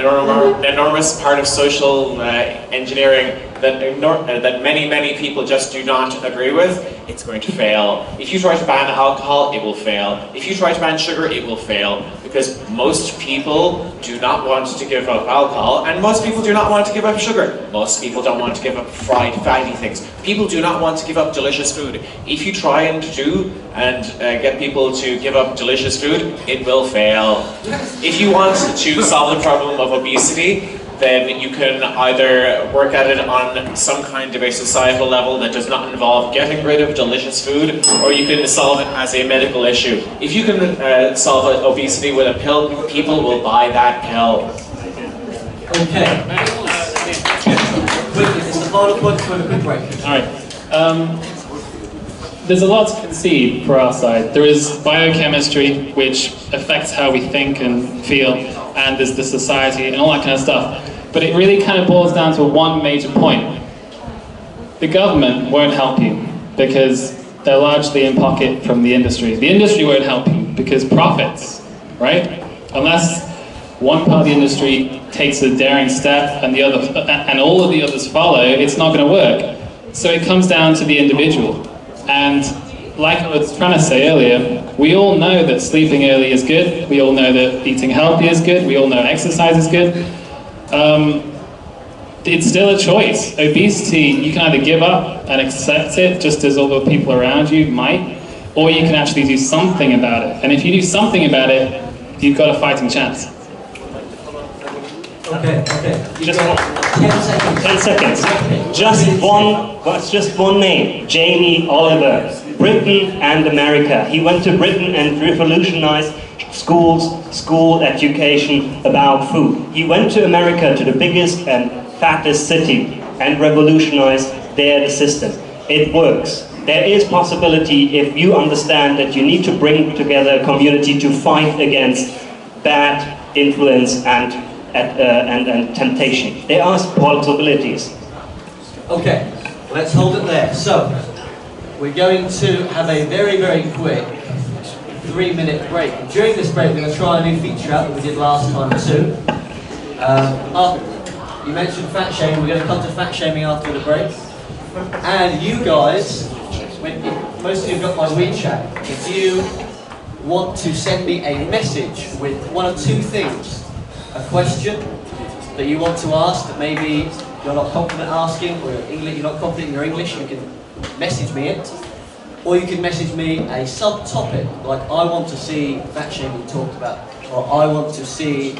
enormous part of social engineering that many people just do not agree with, it's going to fail. If you try to ban alcohol, it will fail. If you try to ban sugar, it will fail, because most people do not want to give up alcohol, and most people do not want to give up sugar. Most people don't want to give up fried, fatty things. People do not want to give up delicious food. If you try and get people to give up delicious food, it will fail. If you want to solve the problem of obesity, then you can either work at it on some kind of a societal level that does not involve getting rid of delicious food, or you can solve it as a medical issue. If you can solve obesity with a pill, people will buy that pill. Okay. Quickly, it's the final point for a quick break. Alright. There's a lot to concede for our side. There is biochemistry, which affects how we think and feel, and there's the society and all that kind of stuff. But it really kind of boils down to one major point. The government won't help you because they're largely in pocket from the industry. The industry won't help you because profits, right? Unless one part of the industry takes a daring step and all of the others follow, it's not going to work. So it comes down to the individual. And like I was trying to say earlier, we all know that sleeping early is good. We all know that eating healthy is good. We all know exercise is good. It's still a choice. Obesity, you can either give up and accept it, just as other people around you might, or you can actually do something about it. And if you do something about it, you've got a fighting chance. Okay. Just 10 seconds. 10 seconds. Just one name. Jamie Oliver. Britain and America. He went to Britain and revolutionized school education about food. He went to America, to the biggest and fattest city, and revolutionized the system. It works. There is possibility if you understand that you need to bring together a community to fight against bad influence and temptation. There are possibilities. Okay, let's hold it there. So, we're going to have a very, very quick 3-minute break. During this break, we're going to try a new feature out that we did last time too. You mentioned fat shaming. We're going to come to fat shaming after the break. And you guys, most of you have got my WeChat. If you want to send me a message with one of two things, a question that you want to ask that maybe you're not confident asking, or you're not confident in your English, you can message me it. Or you can message me a subtopic, like I want to see fat shaming talked about, or I want to see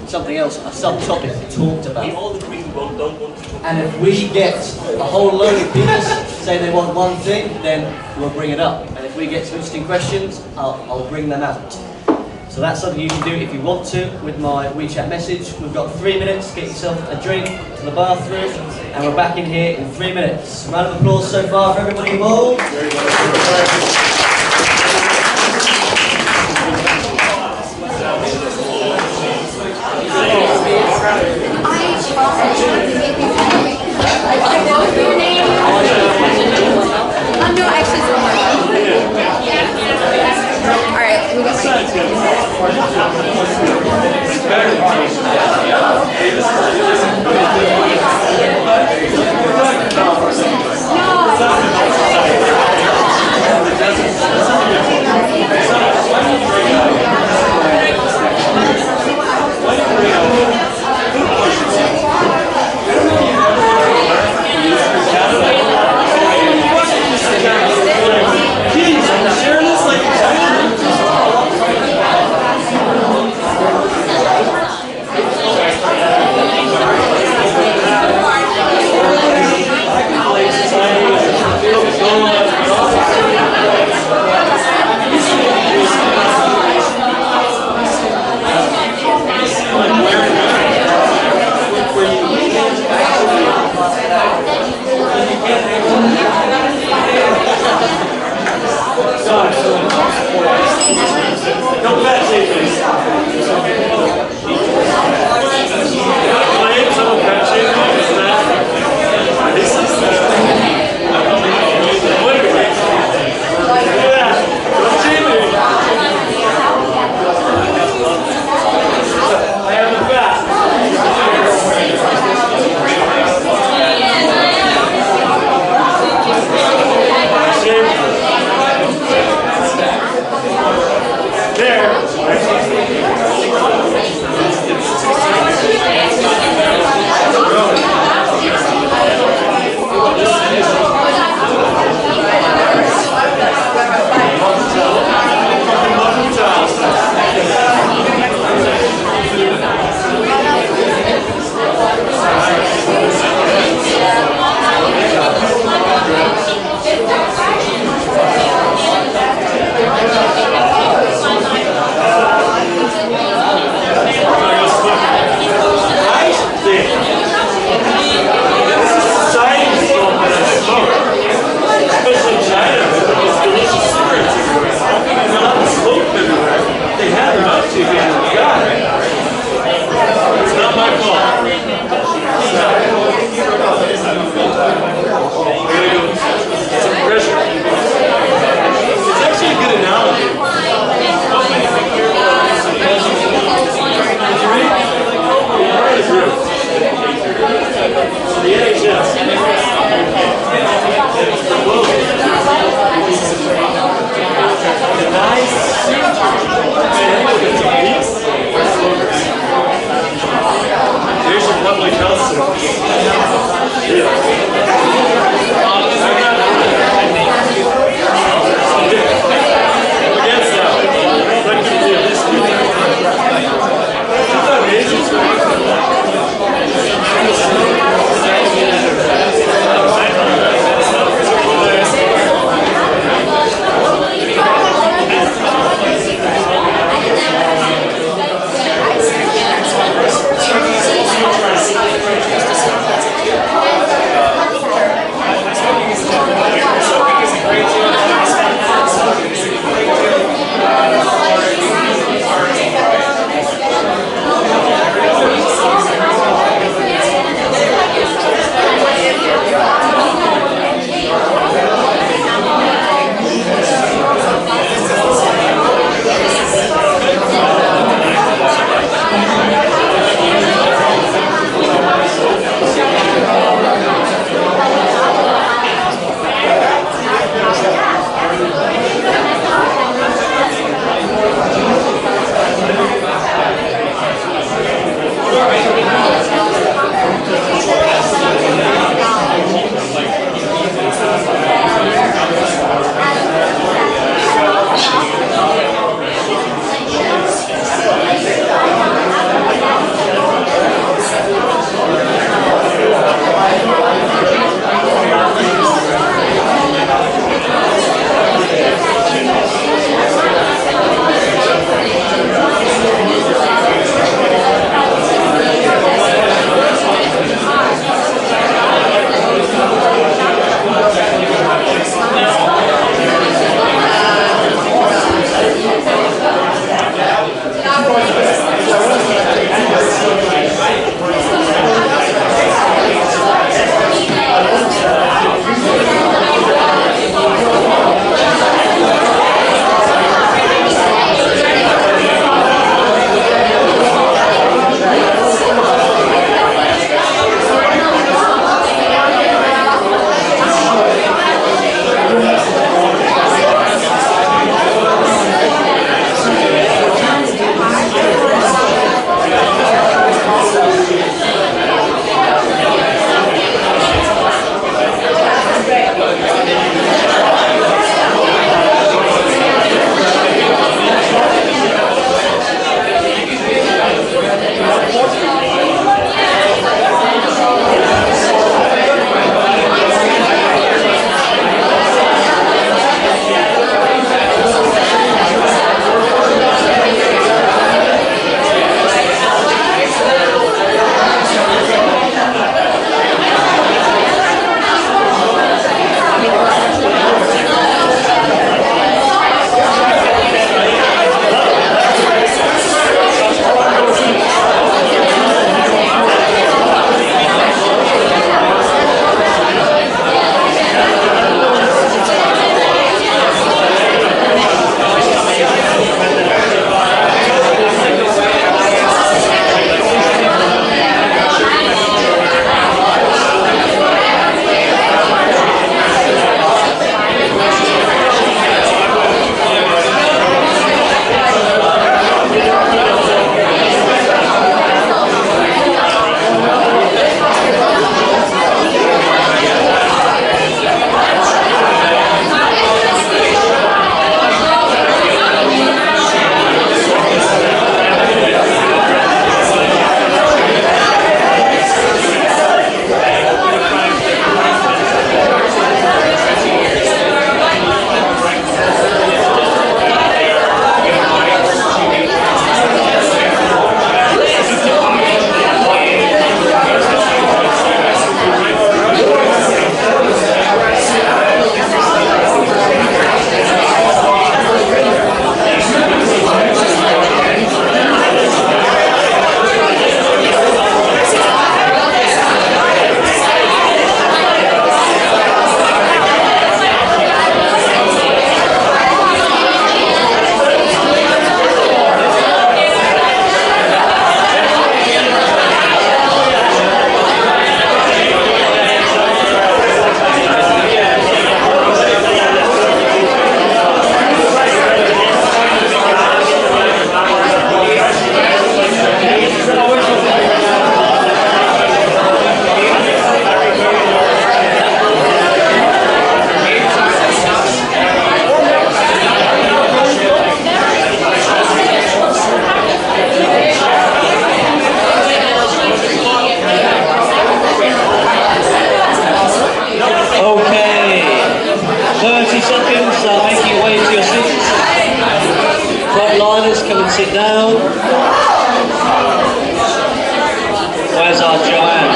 something else, a subtopic talked about. And if we get a whole load of people say they want one thing, then we'll bring it up. And if we get some interesting questions, I'll bring them out. So So that's something you can do if you want to with my WeChat message. We've got 3 minutes, get yourself a drink to the bathroom, and we're back in here in 3 minutes. Round of applause so far for everybody involved. No, actually, all right, who got There. come and sit down. Where's our Joanne?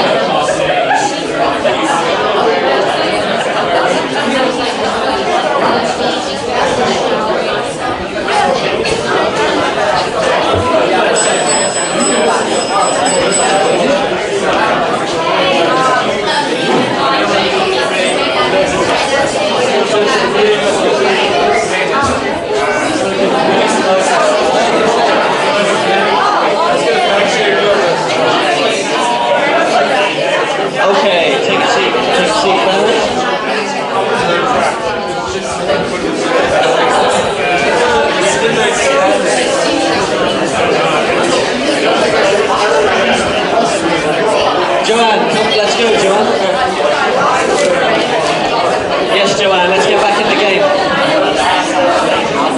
Okay, take a seat, Barry. Joanne, let's go, Joanne. Yes, Joanne, let's get back in the game.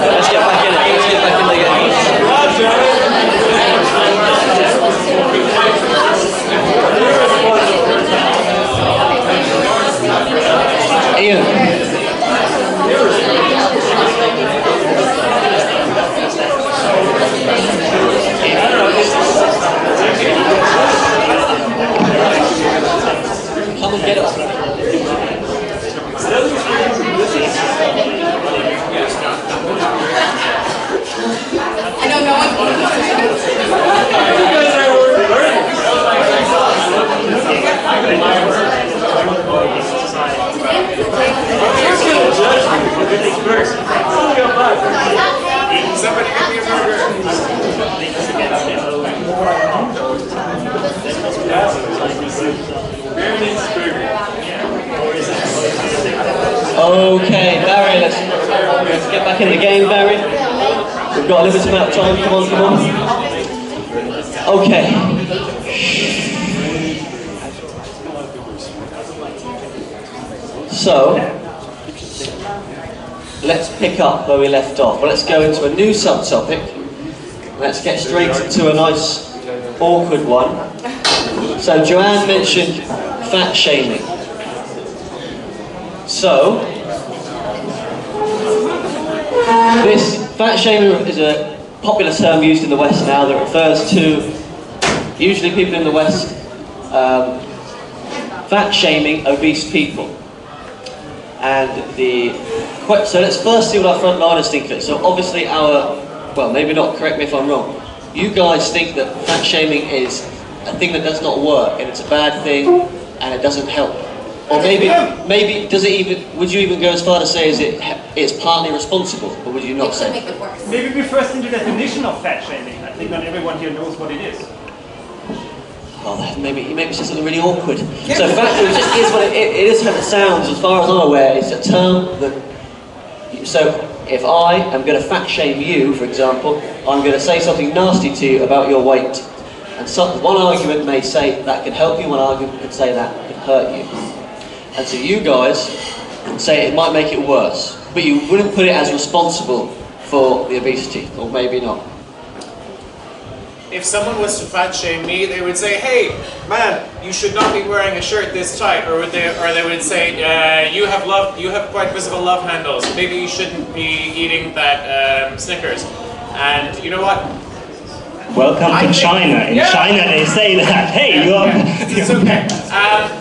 Let's get back in it. Let's get back in the game. Ian. Come and get us. I know no one's going Somebody give me a Okay, Barry, let's get back in the game, Barry. We've got a limited amount of time. Come on, come on. Okay. So, let's pick up where we left off. Well, let's go into a new subtopic. Let's get straight into a nice, awkward one. So, Joanne mentioned fat shaming. So, this fat shaming is a popular term used in the West now that refers to, usually people in the West, fat shaming obese people. And so let's first see what our frontliners think of it. So obviously well, maybe not, correct me if I'm wrong. You guys think that fat shaming is a thing that does not work and it's a bad thing and it doesn't help. Or maybe does it even? Would you even go as far to say it's partly responsible, or would you not say? Maybe we first into the definition of fat shaming. I think not everyone here knows what it is. Oh, maybe it's just something really awkward. So fat it just is what it is. How it sounds, as far as I'm aware, it's a term that. So if I am going to fat shame you, for example, I'm going to say something nasty to you about your weight, and one argument may say that can help you, one argument could say that could hurt you. And so you guys say it might make it worse, but you wouldn't put it as responsible for the obesity, or maybe not. If someone was to fat shame me, they would say, "Hey, man, you should not be wearing a shirt this tight," or they would say, "You have quite visible love handles. Maybe you shouldn't be eating that Snickers." And you know what? Welcome to China. In China, they say that. Hey, you are. It's okay.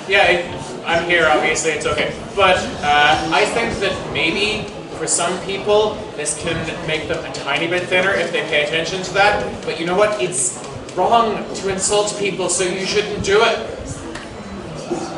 Yeah. I'm here, obviously, it's okay. But I think that maybe for some people, this can make them a tiny bit thinner if they pay attention to that. But you know what? It's wrong to insult people, so you shouldn't do it.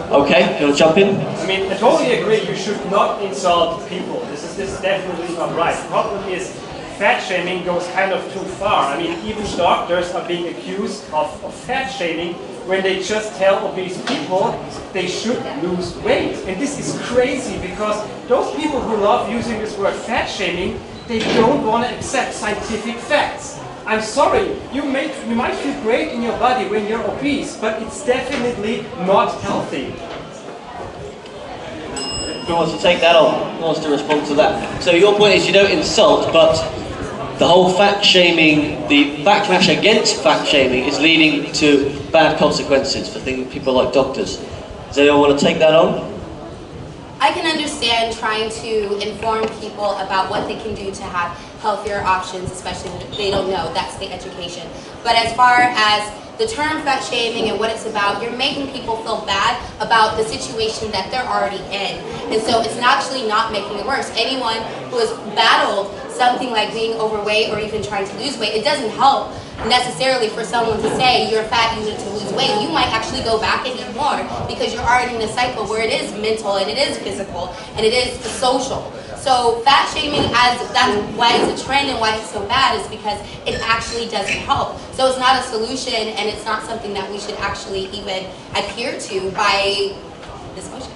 Okay, you want to jump in? I mean, I totally agree. You should not insult people. This is definitely not right. The problem is fat shaming goes kind of too far. I mean, even doctors are being accused of fat shaming when they just tell obese people they should lose weight. And this is crazy because those people who love using this word fat shaming, they don't want to accept scientific facts. I'm sorry, you might feel great in your body when you're obese, but it's definitely not healthy. Who wants to take that on? Who wants to respond to that? So your point is you don't insult, but the whole fat shaming, the backlash against fat shaming is leading to bad consequences for people like doctors. Does anyone want to take that on? I can understand trying to inform people about what they can do to have healthier options, especially if they don't know. That's the education. But as far as the term fat shaming and what it's about, you're making people feel bad about the situation that they're already in. And so it's actually not making it worse. Anyone who has battled something like being overweight or even trying to lose weight, it doesn't help necessarily for someone to say you're fat, you need to lose weight. You might actually go back and eat more because you're already in a cycle where it is mental and it is physical and it is social. So fat shaming, that's why it's a trend and why it's so bad, is because it actually doesn't help. So it's not a solution, and it's not something that we should actually even adhere to by this motion.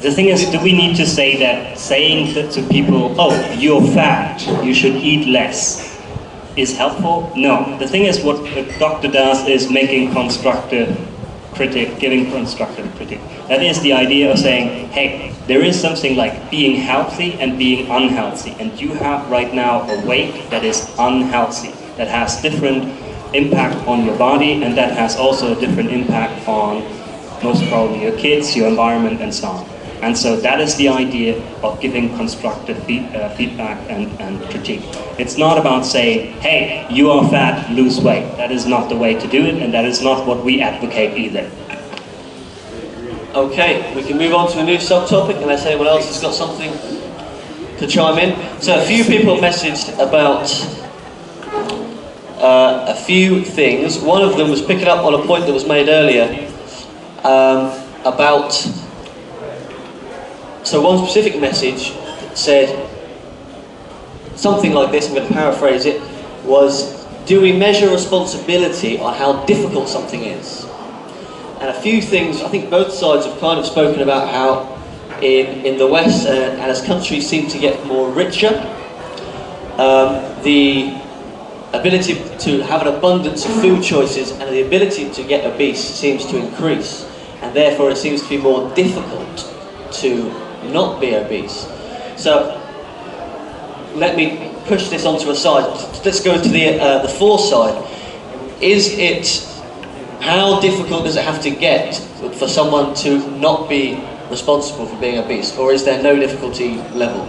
The thing is, do we need to say that saying that to people, oh, you're fat, you should eat less, is helpful? No. The thing is, what a doctor does is making constructive critique, giving constructive critique. That is the idea of saying, hey, there is something like being healthy and being unhealthy, and you have right now a weight that is unhealthy, that has different impact on your body, and that has also a different impact on most probably your kids, your environment, and so on. And so that is the idea of giving constructive feedback and critique. It's not about saying, hey, you are fat, lose weight. That is not the way to do it, and that is not what we advocate either. Okay, we can move on to a new subtopic unless anyone else has got something to chime in. So a few people messaged about a few things. One of them was picking up on a point that was made earlier about... So one specific message said something like this, I'm going to paraphrase it, was, do we measure responsibility on how difficult something is? And a few things, I think both sides have kind of spoken about how in the West and as countries seem to get more richer, the ability to have an abundance of food choices and the ability to get obese seems to increase, and therefore it seems to be more difficult to not be obese. So let me push this onto a side. Let's go to the for side. Is it, how difficult does it have to get for someone to not be responsible for being obese, or is there no difficulty level?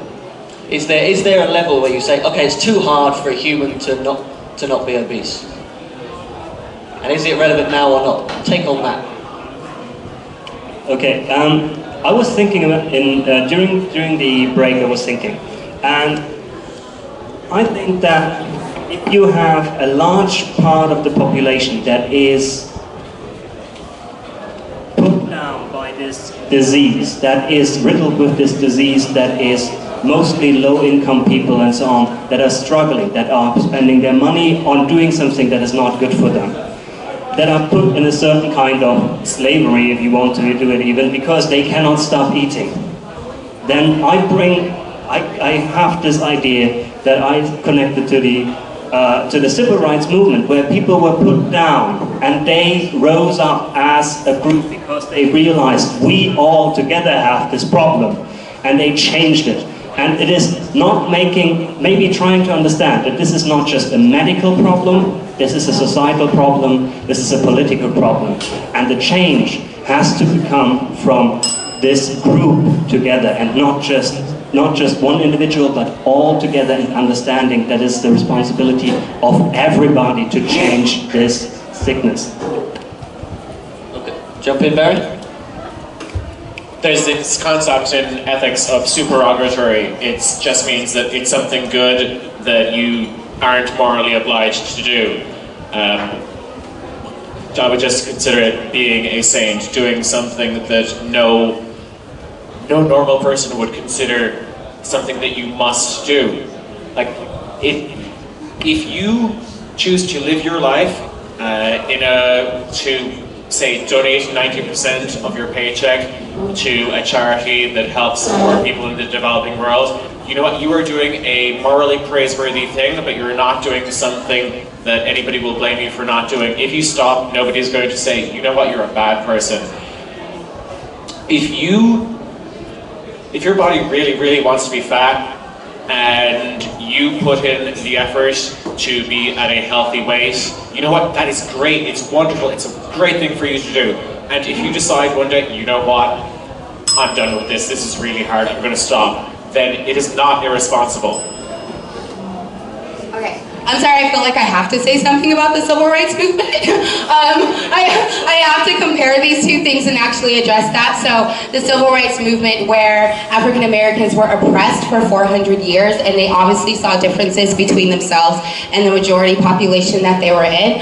Is there a level where you say, okay, it's too hard for a human to not be obese? And is it relevant now or not? Take on that. Okay, I was thinking about during the break. I was thinking, and I think that if you have a large part of the population that is put down by this disease, that is riddled with this disease, that is mostly low-income people and so on, that are struggling, that are spending their money on doing something that is not good for them, that are put in a certain kind of slavery, if you want to do it even, because they cannot stop eating. Then I have this idea that I connected to the civil rights movement, where people were put down and they rose up as a group because they realized we all together have this problem, and they changed it. And it is not maybe trying to understand that this is not just a medical problem, this is a societal problem, this is a political problem. And the change has to come from this group together, and not just one individual, but all together in understanding that it's the responsibility of everybody to change this sickness. Okay, jump in, Barry. There's this concept in ethics of supererogatory. It just means that it's something good that you aren't morally obliged to do. I would just consider it being a saint, doing something that no normal person would consider something that you must do. Like, if you choose to live your life to say donate 90% of your paycheck to a charity that helps support people in the developing world, you know what, you are doing a morally praiseworthy thing, but you're not doing something that anybody will blame you for not doing. If you stop, nobody's going to say, you know what, you're a bad person. If your body really, really wants to be fat, and you put in the effort to be at a healthy weight, you know what, that is great, it's wonderful, it's a great thing for you to do. And if you decide one day, you know what, I'm done with this, this is really hard, I'm going to stop, then it is not irresponsible. Okay. I'm sorry, I feel like I have to say something about the civil rights movement. I have to compare these two things and actually address that. So the civil rights movement, where African Americans were oppressed for 400 years, and they obviously saw differences between themselves and the majority population that they were in,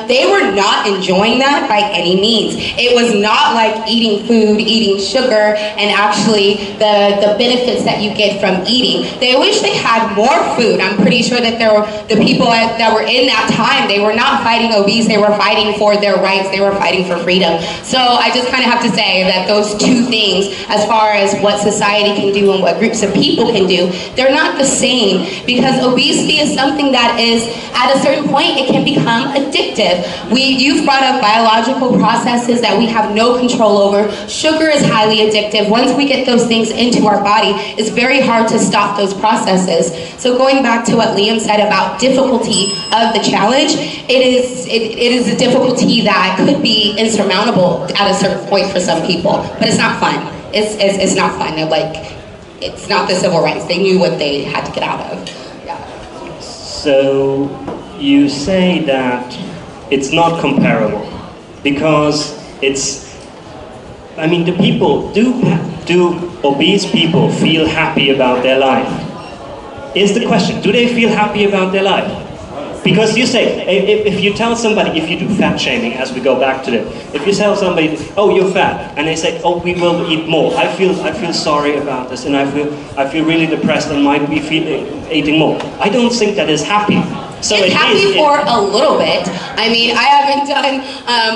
they were not enjoying that by any means. It was not like eating food, eating sugar, and actually the benefits that you get from eating. They wish they had more food. I'm pretty sure that there were the people that were in that time, they were not fighting obese, they were fighting for their rights, they were fighting for freedom. So I just kind of have to say that those two things, as far as what society can do and what groups of people can do, they're not the same, because obesity is something that is, at a certain point, it can become addictive. You've brought up biological processes that we have no control over. Sugar is highly addictive. Once we get those things into our body, it's very hard to stop those processes. So going back to what Liam said about difficulty of the challenge, it is a difficulty that could be insurmountable at a certain point for some people, but it's not fun. It's not fun. They're like, it's not the civil rights. They knew what they had to get out of. Yeah. So you say that it's not comparable because it's, I mean, do obese people feel happy about their life? Is the question, do they feel happy about their life? Because you say, if you tell somebody, if you do fat shaming, as we go back to it, if you tell somebody, oh, you're fat, and they say, oh, we will eat more, I feel sorry about this, and I feel really depressed and might be eating more. I don't think that is happy. So it's happy for a little bit. I mean, I haven't done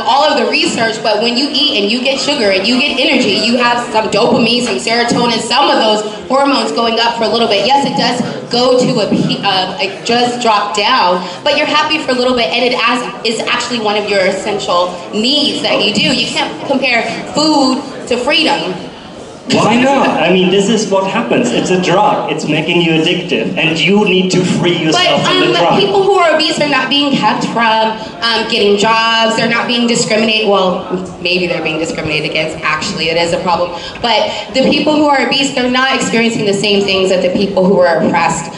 all of the research, but when you eat and you get sugar and you get energy, you have some dopamine, some serotonin, some of those hormones going up for a little bit. Yes, it does go to it just drop down, but you're happy for a little bit, and it is actually one of your essential needs that you do. You can't compare food to freedom. Why not? I mean, this is what happens. It's a drug. It's making you addictive, and you need to free yourself from the drug. People who are obese are not being kept from getting jobs. They're not being discriminated. Well, maybe they're being discriminated against. Actually, it is a problem. But the people who are obese, they're not experiencing the same things that the people who were oppressed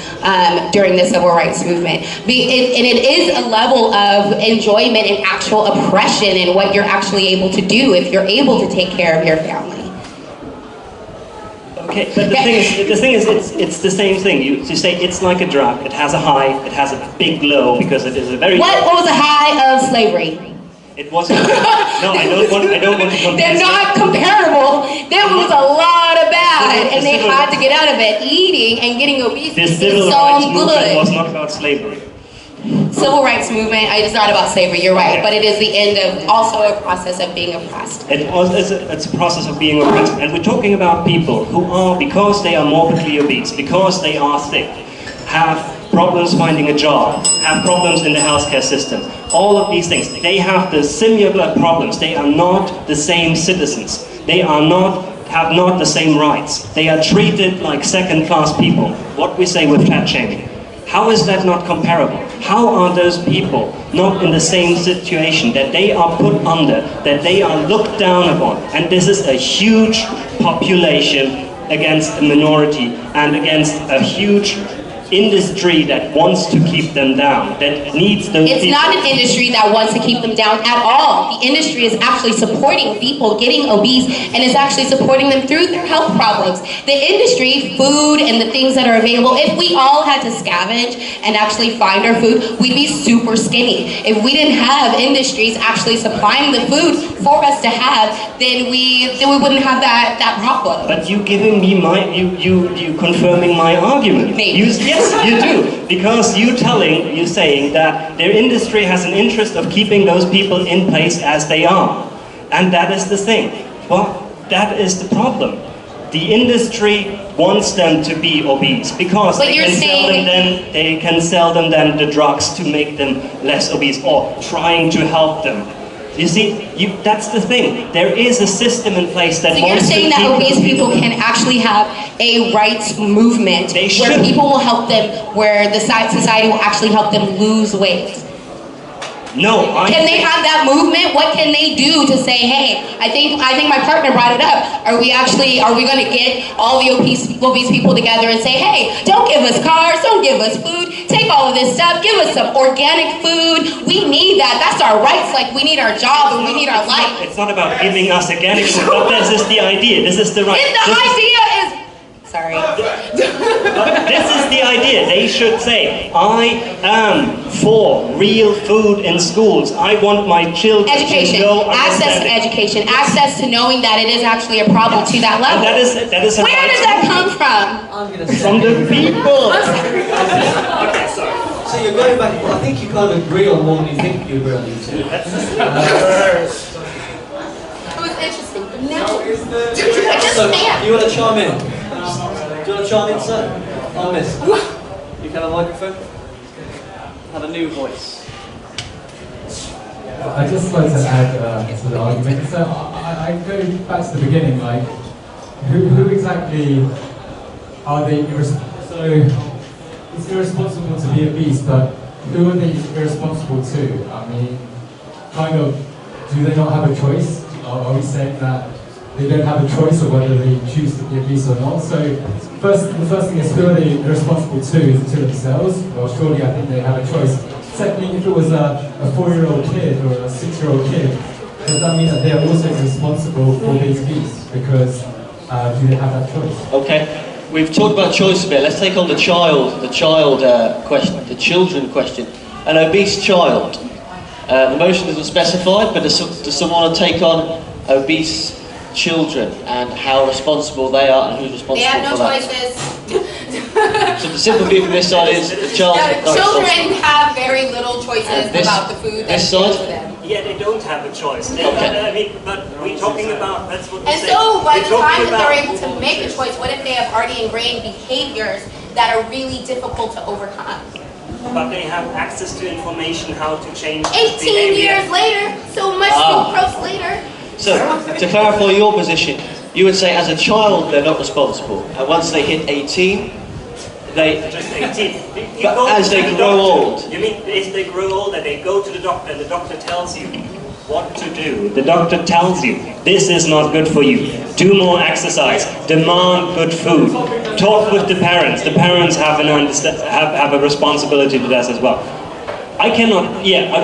during the civil rights movement. And it is a level of enjoyment and actual oppression in what you're actually able to do if you're able to take care of your family. Okay, but the thing is, it's the same thing. You say it's like a drug. It has a high, it has a big low, because it is a very. What was the high of slavery? It wasn't. No, I don't want to compare. They're not comparable. There was a lot of bad, and they had to get out of it. Eating and getting obese is civil so rights movement good. was not about slavery. Civil rights movement, it's not about slavery, you're right, but it is the end of also a process of being oppressed. It's a process of being oppressed, and we're talking about people who are, because they are morbidly obese, because they are sick, have problems finding a job, have problems in the healthcare system. All of these things, they have the similar problems. They are not the same citizens. They are have not the same rights. They are treated like second-class people. What we say with fat shaming. How is that not comparable? How are those people not in the same situation, that they are put under, that they are looked down upon? And this is a huge population against a minority and against a huge industry that wants to keep them down, that needs those people. It's not an industry that wants to keep them down at all. The industry is actually supporting people getting obese, and is actually supporting them through their health problems. The industry, food, and the things that are available, if we all had to scavenge and actually find our food, we'd be super skinny. If we didn't have industries actually supplying the food for us to have, then we wouldn't have that problem. But you giving me you confirming my argument. Maybe. Yes, you do, because you're saying that their industry has an interest of keeping those people in place as they are, and that is the thing. But that is the problem. The industry wants them to be obese because they can sell them the drugs to make them less obese, or trying to help them. You see, that's the thing. There is a system in place that so you're saying that obese people can actually have a rights movement where people will help them, where the society will actually help them lose weight. No, Can they have that movement? What can they do to say, hey, I think my partner brought it up. Are we going to get all the obese people together and say, hey, don't give us cars, don't give us food, take all of this stuff, give us some organic food. We need that. That's our rights. Like, we need our job and we need our life. It's not about giving us organic food, but this is the idea. This is the right. If the idea is... Sorry. This is the idea. They should say, I am for real food in schools. I want my children Education. to know Access to education. Access to knowing that it is actually a problem to that level. That is Where does that come from? I'm going to say from the people. Okay, sorry. So you're going back, well, I think you kind of agree on more than you think you agree on, you two. It was interesting, but now... So, you want to chime in? Do you want to chime in, sir? On this? You can have a microphone? Have a new voice. I just like to add to the argument. So I go back to the beginning, like, who exactly are they irresponsible? So it's irresponsible to be obese, but who are they irresponsible to? I mean, kind of, do they not have a choice? Are we saying that they don't have a choice of whether they choose to be obese or not? So the first thing is, who are they irresponsible to themselves? Well, surely I think they have a choice. Secondly, if it was a 4-year-old kid or a 6-year-old kid, does that mean that they are also responsible for being obese? Because do they have that choice? Okay, we've talked about choice a bit. Let's take on the child question, the children question. An obese child. The motion isn't specified, but does someone want to take on obese children and how responsible they are and who's responsible They have no for that? choices. So the simple view from this side is the child. Children have very little choices about the food that's given to them. Yeah, they don't have a choice. Okay. I mean, but we're talking about, that's what we And say. so by the We're time talking that they're about- able to make a choice, what if they have already ingrained behaviors that are really difficult to overcome? But they have access to information how to change 18 behavior. years later, so much sucrose later. So, to clarify your position, you would say as a child they're not responsible, and once they hit 18, they... Just 18. But as they grow old. You mean as they grow older, they go to the doctor and the doctor tells you what to do. The doctor tells you, this is not good for you. Do more exercise. Demand good food. Talk with the parents. The parents have a responsibility to that as well. I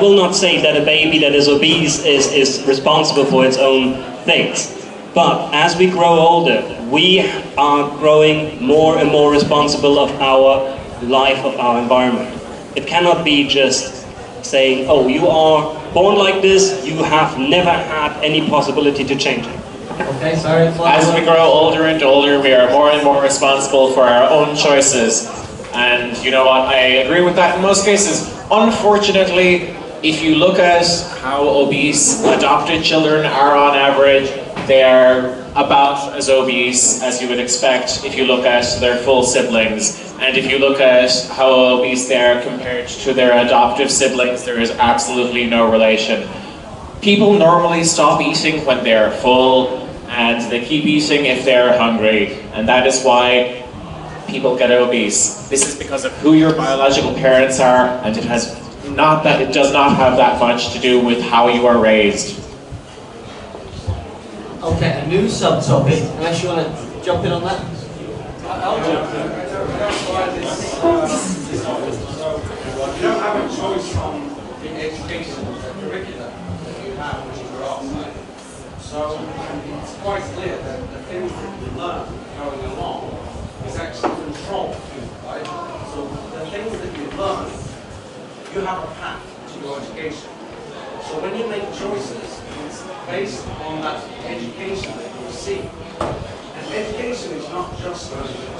will not say that a baby that is obese is responsible for its own things. But as we grow older, we are growing more and more responsible of our life, of our environment. It cannot be just saying, oh, you are born like this, you have never had any possibility to change it. Okay, sorry. As we grow older and older, we are more and more responsible for our own choices. And you know what, I agree with that in most cases. Unfortunately, if you look at how obese adopted children are on average, they are about as obese as you would expect if you look at their full siblings. And if you look at how obese they are compared to their adoptive siblings, there is absolutely no relation. People normally stop eating when they're full, and they keep eating if they're hungry. And that is why people get obese. This is because of who your biological parents are, and it does not have that much to do with how you are raised. Okay, a new subtopic, unless you want to jump in on that? I'll jump in. You don't have a choice from the education, the curriculum that you have when you grow up. So it's quite clear that the things that you learn going along is actually controlled, right? So the things that you learn, you have a path to your education. So when you make choices, it's based on that education that you receive. And education is not just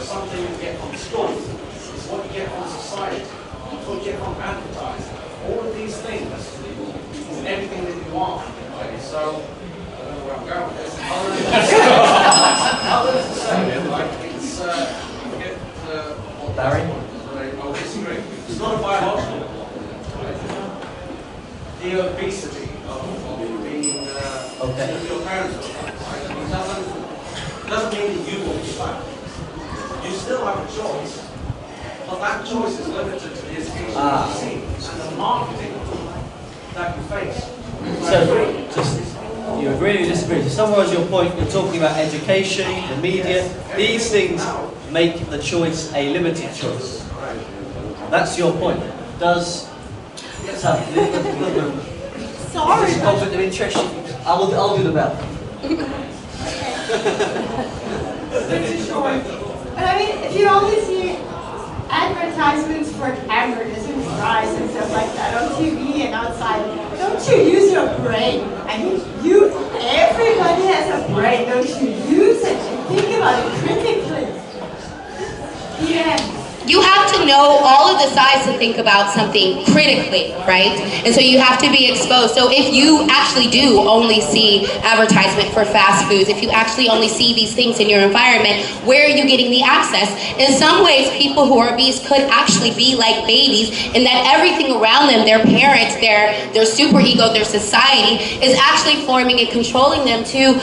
something you get from school, it's what you get from society, it's what you get from advertising. All of these things is everything that you want, right? So, I don't know where I'm going with this. Other than to say, like, it's, forget what Barry? I'll disagree. It's not a biological. The obesity of being your parents are right? It doesn't mean that you will be fat. You still have a choice, but that choice is limited to the education you receive and the marketing that you face. So, just, you agree or disagree? To summarise your point, you're talking about education, the media. These things make the choice a limited choice. That's your point. Let's have Sorry. conflict of interest. I'll do the bell. But I mean, if you only see advertisements for hamburgers and fries and stuff like that on TV and outside, don't you use your brain? I mean, everybody has a brain. Don't you use it and think about it critically? Yeah. You have to know all of the sides to think about something critically, right? And so you have to be exposed. So if you actually do only see advertisement for fast foods, if you actually only see these things in your environment, where are you getting the access? In some ways, people who are obese could actually be like babies in that everything around them, their parents, their superego, their society, is actually forming and controlling them to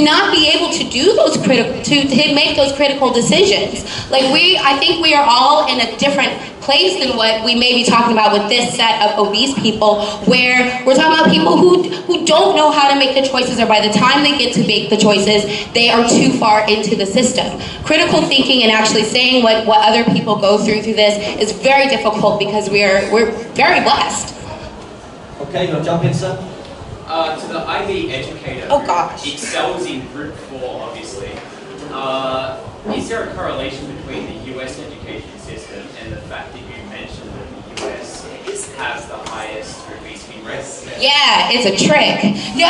not be able to do those to make those critical decisions. Like I think we are all in a different place than what we may be talking about with this set of obese people, where we're talking about people who don't know how to make the choices, or by the time they get to make the choices, they are too far into the system. Critical thinking and actually saying what other people go through this is very difficult because we're very blessed. Okay, you'll jump in, sir. To the IB educator who excels in group 4, obviously. Is there a correlation between the US education system and the fact that you mentioned that the US has the highest obesity rates? Yeah, it's a trick. No.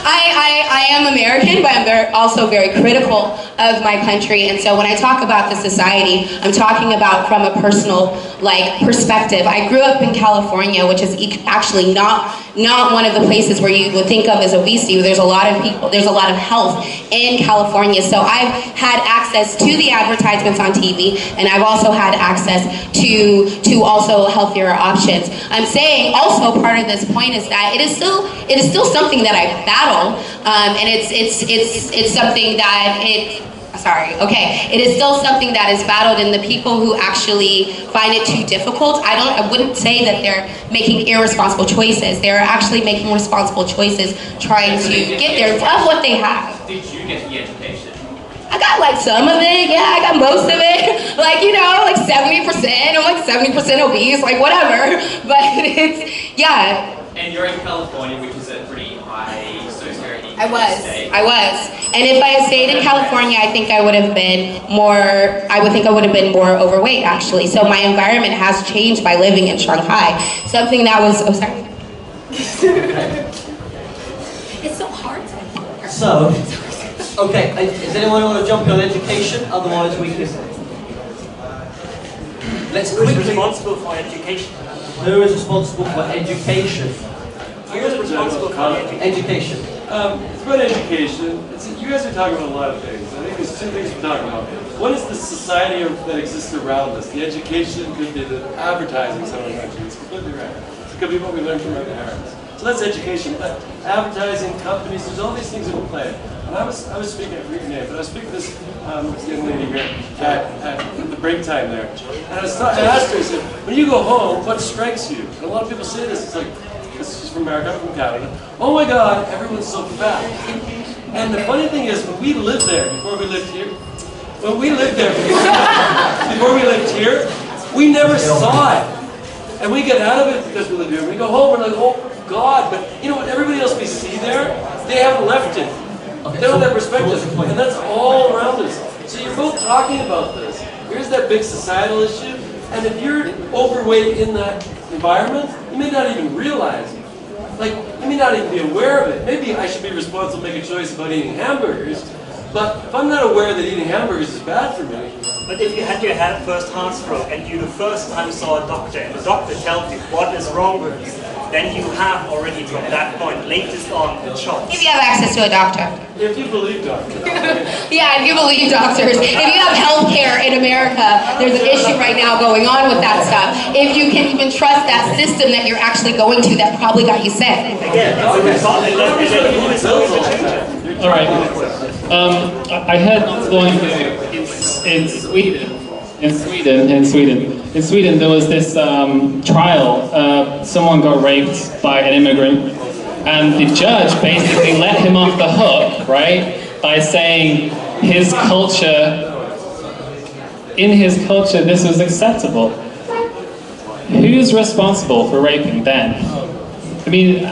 I am American, but I'm also very critical of my country. And so when I talk about the society, I'm talking about from a personal perspective. I grew up in California, which is actually not one of the places where you would think of as obesity. There's a lot of people, there's a lot of health in California. So I've had access to the advertisements on TV, and I've also had access to also healthier options. I'm saying also part of this point is that it is still something that I battle, and it's something that it is still something that is battled, and the people who actually find it too difficult, I wouldn't say that they're making irresponsible choices. They're actually making responsible choices, trying to get there of what they have. Did you get the education? I got some of it, yeah, I got most of it. 70%, I'm 70% obese, whatever. But it's, yeah. And you're in California, which is a pretty high socioeconomic state. I was. And if I had stayed in California, I think I would have been more overweight, actually. So my environment has changed by living in Shanghai. Something that was, it's so hard to... So, okay, does anyone want to jump in on education? Otherwise we can... Who's responsible for education? Who is responsible for education? Who is responsible for education? It's about education. You guys are talking about a lot of things. I think there's two things we're talking about. One is the society that exists around us. The education could be the advertising someone mentioned. It's completely right. It could be what we learned from our parents. So that's education. But advertising, companies, there's all these things in play. And I was speaking, I forget your name, but I was speaking to this young lady here at the break time there. And I asked her, I said, when you go home, what strikes you? And a lot of people say this, it's like, this is from America, I'm from Canada. Oh my God, everyone's so fat. And the funny thing is, when we lived there, before we lived here, we never saw it. And we get out of it because we live here. We go home and we're like, oh God, but you know what, everybody else we see there, they haven't left it. They don't have perspective, and that's all around us. So you're both talking about this. Here's that big societal issue, and if you're overweight in that environment, you may not even realize it. You may not even be aware of it. Maybe I should be responsible to make a choice about eating hamburgers, but if I'm not aware that eating hamburgers is bad for me. But if you had your first heart stroke and you the first time saw a doctor and the doctor tells you what is wrong with you, then you have already from that point, latest on, the choice. If you have access to a doctor. If you believe doctors. Yeah, if you believe doctors. If you have health care in America, there's an issue right now going on with that stuff. If you can even trust that system that you're actually going to that probably got you sick. Again, all right. I had going to in Sweden, In Sweden, there was this trial. Someone got raped by an immigrant, and the judge basically let him off the hook, right, by saying his culture, in his culture, this was acceptable. Who's responsible for raping then? I mean,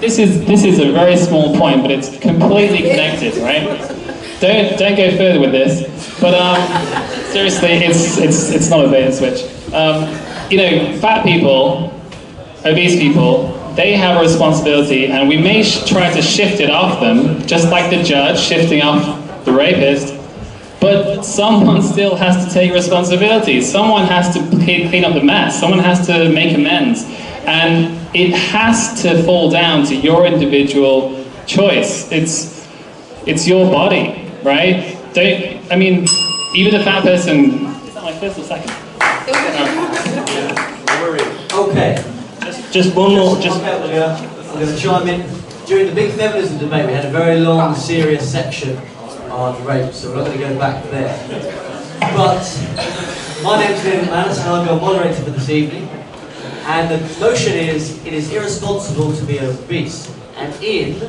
this is a very small point, but it's completely connected, right? Don't go further with this. But seriously, it's not a bait and switch. You know, fat people, obese people, they have a responsibility, and we may try to shift it off them, just like the judge shifting off the rapist. But someone still has to take responsibility. Someone has to clean up the mess. Someone has to make amends. And it has to fall down to your individual choice. It's your body, right? I mean, even a fat person, is that my first or second? Okay. Just one more. I'm going to chime in. During the big feminism debate, we had a very long, serious section on rape, so we're not going to go back there. But my name's David Manus, and I'll be moderator for this evening. And the motion is, it is irresponsible to be obese. And in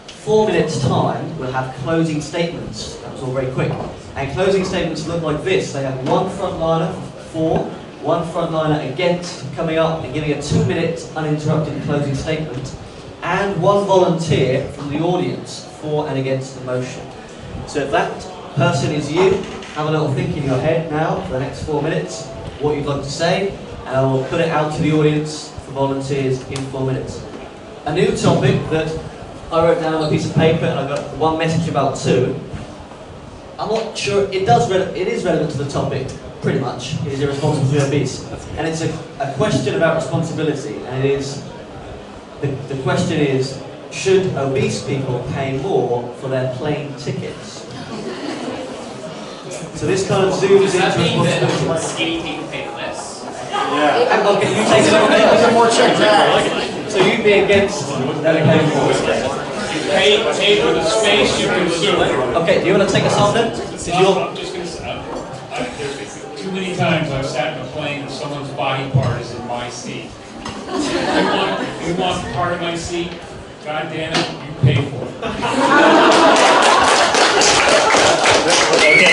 4 minutes' time, we'll have closing statements. That was all very quick. And closing statements look like this. They have one frontliner for, one frontliner against coming up and giving a 2-minute uninterrupted closing statement, and one volunteer from the audience for and against the motion. So if that person is you, have a little think in your head now for the next 4 minutes, what you'd like to say, and I will put it out to the audience for volunteers in 4 minutes. A new topic that I wrote down on a piece of paper, and I got one message about 2. I'm not sure, it is relevant to the topic, pretty much. It is irresponsible to be obese. And it's a question about responsibility, and it is, the question is, should obese people pay more for their plane tickets? So this kind of zooms into responsibility. That skinny people pay less. Yeah. Okay, you take it more check that. So you'd be against that paying more. Pay for the space you consume. Okay, do you want to take us on then? I'm just going to say, too many times I've sat in a plane and someone's body part is in my seat. If you want part of my seat, God damn it, you pay for it. Okay,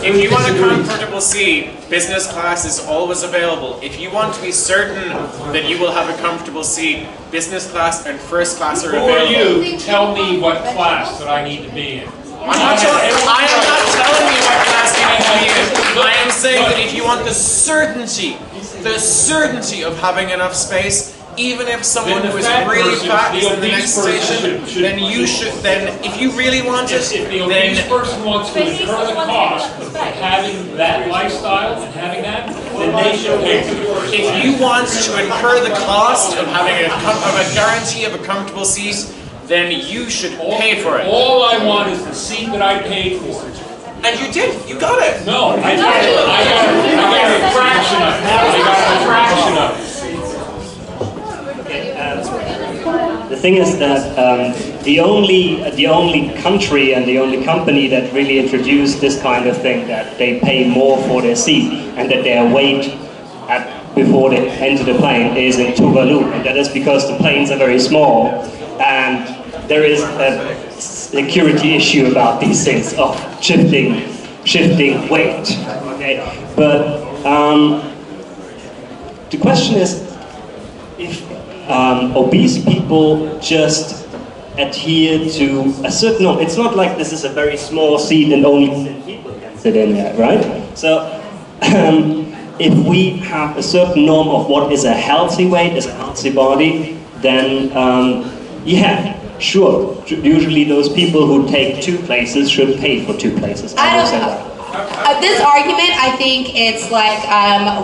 if you want a comfortable seat, business class is always available. If you want to be certain that you will have a comfortable seat, business class and first class are Who available. are you to tell me what class that I need to be in? I am not telling you what class you need to be in. I am saying that if you want the certainty of having enough space, even if someone who is really fat is in the next station, then you should, then if you really want it, if the obese person wants to incur the cost of having that lifestyle and having that, then they should pay for the first. If you want to incur the cost of having a guarantee of a comfortable seat, then you should pay for it. All I want is the seat that I paid for. And you did. You got it. No, I got a fraction of it. I got a fraction of it. The thing is that the only country and the only company that really introduced this kind of thing, that they pay more for their seat and that their weight before they enter the plane, is in Tuvalu, and that is because the planes are very small and there is a security issue about these things of shifting weight. Okay, but the question is, if obese people just adhere to a certain norm. It's not like this is a very small seat and only 10 people can sit in there, right? So if we have a certain norm of what is a healthy weight, is a healthy body, then yeah, sure. Usually those people who take 2 places should pay for 2 places. I will say that. This argument, I think it's like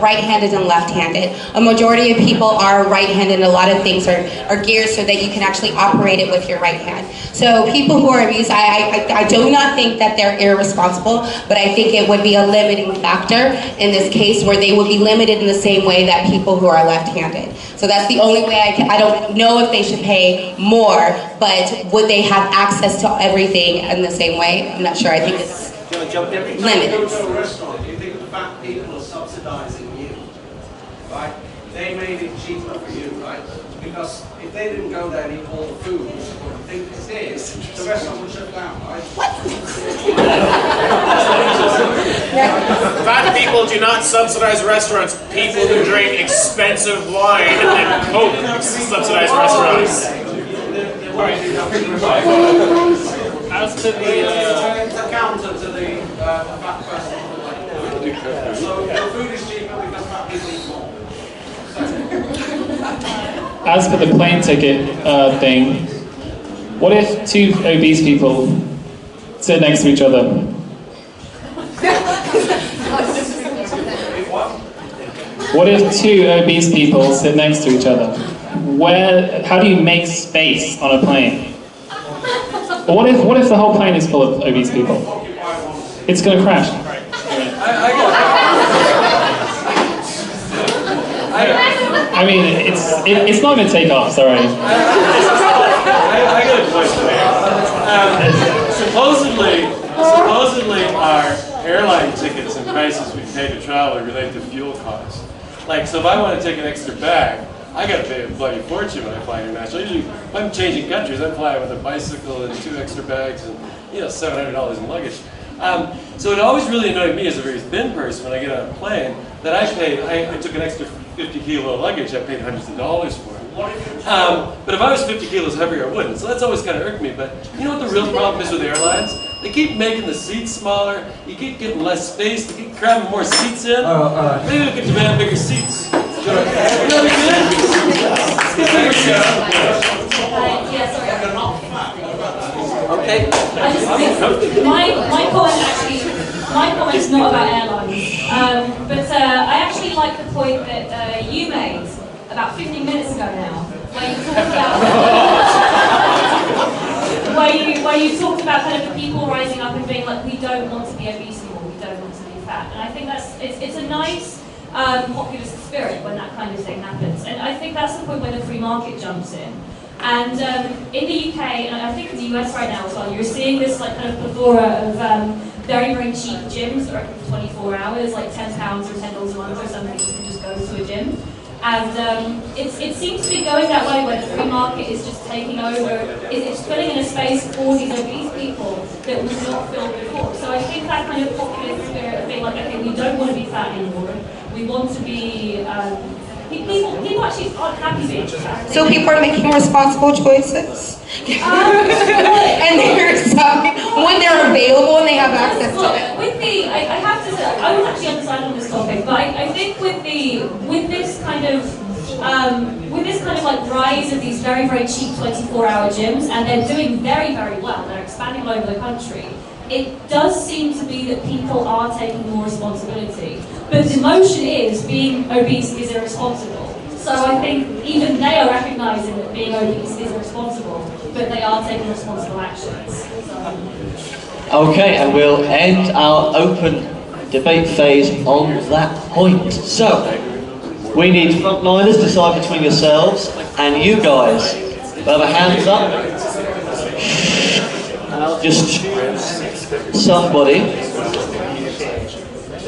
right-handed and left-handed. A majority of people are right-handed, and a lot of things are geared so that you can actually operate it with your right hand. So people who are obese, I do not think that they're irresponsible, but I think it would be a limiting factor in this case where they would be limited in the same way that people who are left-handed. So that's the only way I don't know if they should pay more, but would they have access to everything in the same way? I'm not sure. I think it's Do you want to jump in? Limited. When you go to a restaurant, you think the fat people are subsidizing you, right? They made it cheaper for you, right? Because if they didn't go there and eat all the food, what you think it is, the restaurant would shut down, right? Fat people do not subsidize restaurants. People who drink expensive wine and Coke subsidize restaurants. As to the it's a counter to the fat person. So your food is cheaper because fat people eat more. As for the plane ticket thing, what if two obese people sit next to each other? What if two obese people sit next to each other? How do you make space on a plane? But what if the whole plane is full of obese people? It's going to crash. I mean, it's not going to take off, sorry. I got a question there. Supposedly our airline tickets and prices we pay to travel relate to fuel costs. Like, so if I want to take an extra bag, I got to pay a bloody fortune when I fly international. Usually, if I'm changing countries, I'm flying with a bicycle and 2 extra bags and, you know, $700 in luggage. So it always really annoyed me as a very thin person when I get on a plane that I took an extra 50 kilo luggage, I paid hundreds of dollars for it. But if I was 50 kilos heavier, I wouldn't. So that's always kind of irked me. But you know what the real problem is with airlines? They keep making the seats smaller, you keep getting less space, they keep cramming more seats in. Maybe we could demand bigger seats. You know what Okay. My comment's not about airlines, but I actually like the point that you made about 15 minutes ago now, where you talked about where you talked about kind of the people rising up and being like, we don't want to be obese anymore, we don't want to be fat, and I think it's a nice populist spirit when that kind of thing happens, and I think that's the point where the free market jumps in. And in the UK, and I think in the US right now as well, you're seeing this like kind of plethora of very, very cheap gyms that are open for 24 hours, like £10 or $10 a month or something, you can just go to a gym. And it seems to be going that way where the free market is just taking over, it's filling in a space for these obese people that was not filled before. So I think that kind of populist spirit of being like, okay, we don't want to be fat anymore, we want to be... People actually aren't happy being fat. So people are making responsible choices. And there's when they're available and they have access to it. With the, I have to say, I was actually undecided on this topic, but I think with this kind of like rise of these very, very cheap 24-hour gyms, and they're doing very, very well, they're expanding all over the country, it does seem to be that people are taking more responsibility. But the notion is being obese is irresponsible. So I think even they are recognizing that being obese is irresponsible, but they are taking responsible actions. Okay, and we'll end our open debate phase on that point. So, we need frontliners to decide between yourselves and you guys. We'll have a hands up. And I'll just choose somebody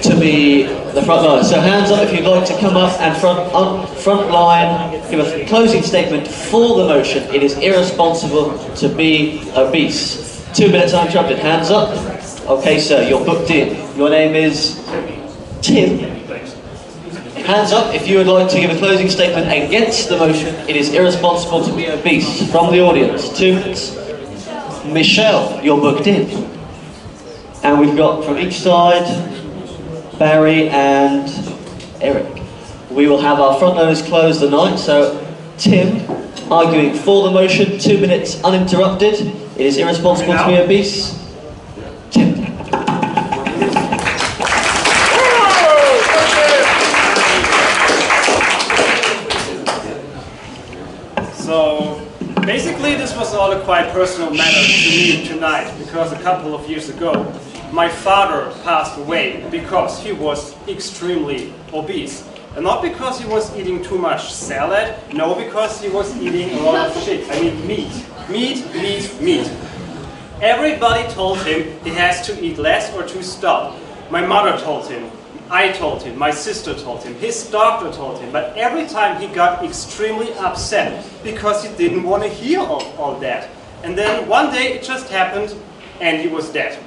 to be the front line. So hands up if you'd like to come up and front line, give a closing statement for the motion. It is irresponsible to be obese. 2 minutes uninterrupted. Hands up. Okay, sir, you're booked in. Your name is Tim. Hands up if you would like to give a closing statement against the motion. It is irresponsible to be obese. From the audience. 2 minutes. Michelle, you're booked in. And we've got from each side Barry and Eric. We will have our frontliners close the night, so Tim, arguing for the motion, 2 minutes uninterrupted. It is irresponsible to be obese. Tim. So, basically this was all a quite personal matter to me tonight, because a couple of years ago, my father passed away because he was extremely obese. And not because he was eating too much salad, no, because he was eating a lot of shit. I mean meat. Meat, meat, meat. Everybody told him he has to eat less or to stop. My mother told him, I told him, my sister told him, his doctor told him, but every time he got extremely upset because he didn't want to hear all that. And then one day it just happened and he was dead.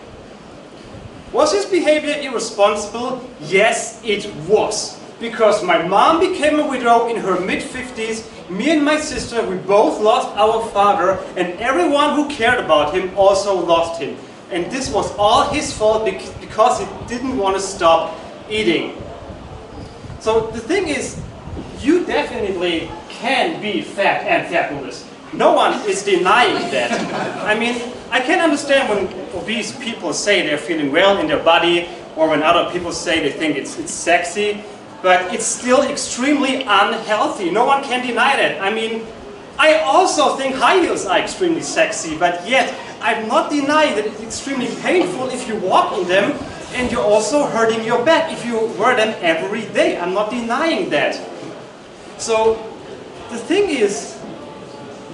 Was his behavior irresponsible? Yes, it was. Because my mom became a widow in her mid-50s, me and my sister, we both lost our father, and everyone who cared about him also lost him. And this was all his fault because he didn't want to stop eating. So the thing is, you definitely can be fat and fabulous. No one is denying that. I mean, I can understand when obese people say they're feeling well in their body, or when other people say they think it's sexy, but it's still extremely unhealthy. No one can deny that. I mean, I also think high heels are extremely sexy, but yet I'm not denying that it's extremely painful if you walk in them, and you're also hurting your back if you wear them every day. I'm not denying that. So the thing is,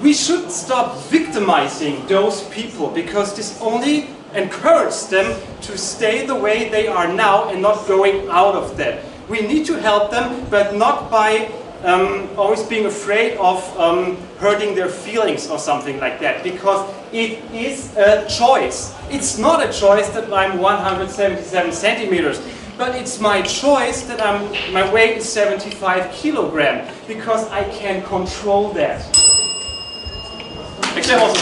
we should stop victimizing those people, because this only encourages them to stay the way they are now and not going out of that. We need to help them, but not by always being afraid of hurting their feelings or something like that, because it is a choice. It's not a choice that I'm 177 centimeters, but it's my choice that my weight is 75 kilograms, because I can control that. Except also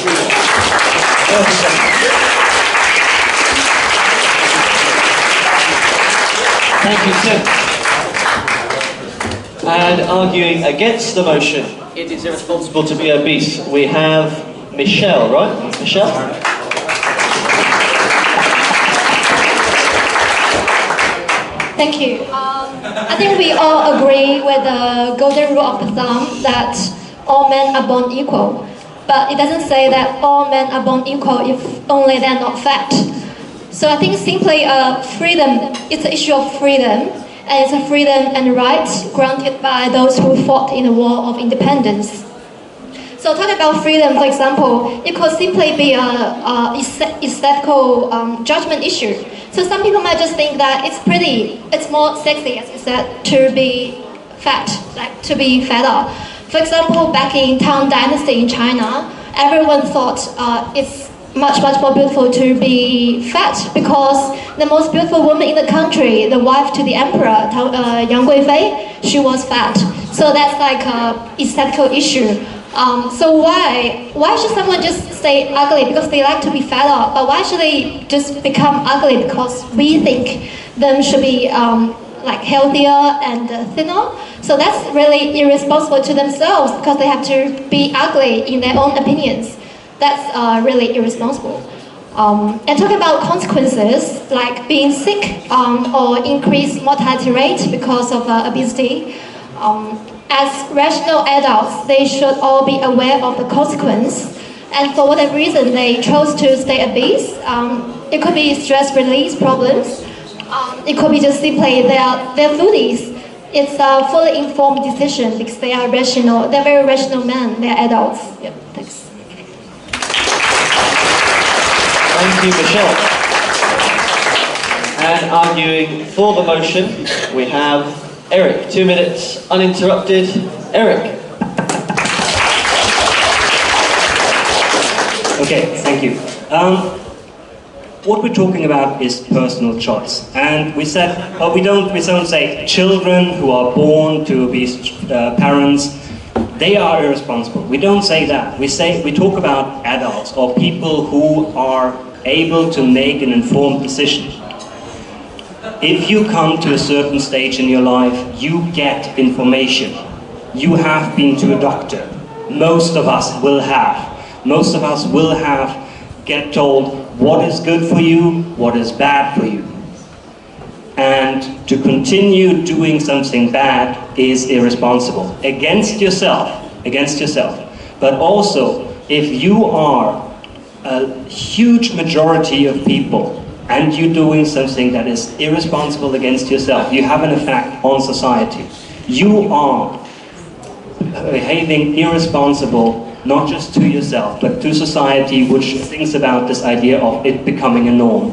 Thank you, Tim. And arguing against the motion, it is irresponsible to be obese, we have Michelle, right? Michelle? Thank you. I think we all agree with the golden rule of the thumb that all men are born equal. But it doesn't say that all men are born equal if only they're not fat. So I think simply freedom, it's an issue of freedom, and it's a freedom and right granted by those who fought in the War of Independence. So talking about freedom, for example, it could simply be a aesthetical judgment issue. So some people might just think that it's pretty, it's more sexy, as you said, to be fat, like to be fatter. For example, back in Tang Dynasty in China, everyone thought it's much more beautiful to be fat, because the most beautiful woman in the country, the wife to the emperor, Yang Guifei, she was fat. So that's like an aesthetical issue. So why should someone just stay ugly because they like to be fatter? But why should they just become ugly because we think them should be like healthier and thinner? So that's really irresponsible to themselves, because they have to be ugly in their own opinions. That's really irresponsible. And talking about consequences, like being sick or increased mortality rate because of obesity, as rational adults, they should all be aware of the consequence. And for whatever reason they chose to stay obese, it could be stress release problems. It could be just simply they're foodies. It's a fully informed decision because they are rational. They're very rational men. They're adults. Yep, thanks. Thank you, Michelle. And arguing for the motion, we have Eric. 2 minutes, uninterrupted. Eric. Okay, thank you. What we're talking about is personal choice, and we said we don't say children who are born to obese parents, they are irresponsible. We don't say that. We talk about adults or people who are able to make an informed decision. If you come to a certain stage in your life, you get information. You have been to a doctor. Most of us will have. Most of us will get told what is good for you, what is bad for you. And to continue doing something bad is irresponsible. Against yourself. But also, if you are a huge majority of people and you're doing something that is irresponsible against yourself, you have an effect on society. You are behaving irresponsible not just to yourself, but to society, which thinks about this idea of it becoming a norm.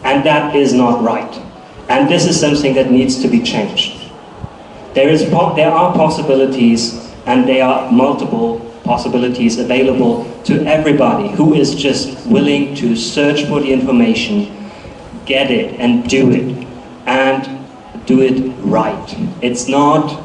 And that is not right. And this is something that needs to be changed. There are possibilities, and there are multiple possibilities available to everybody who is just willing to search for the information, get it, and do it right. It's not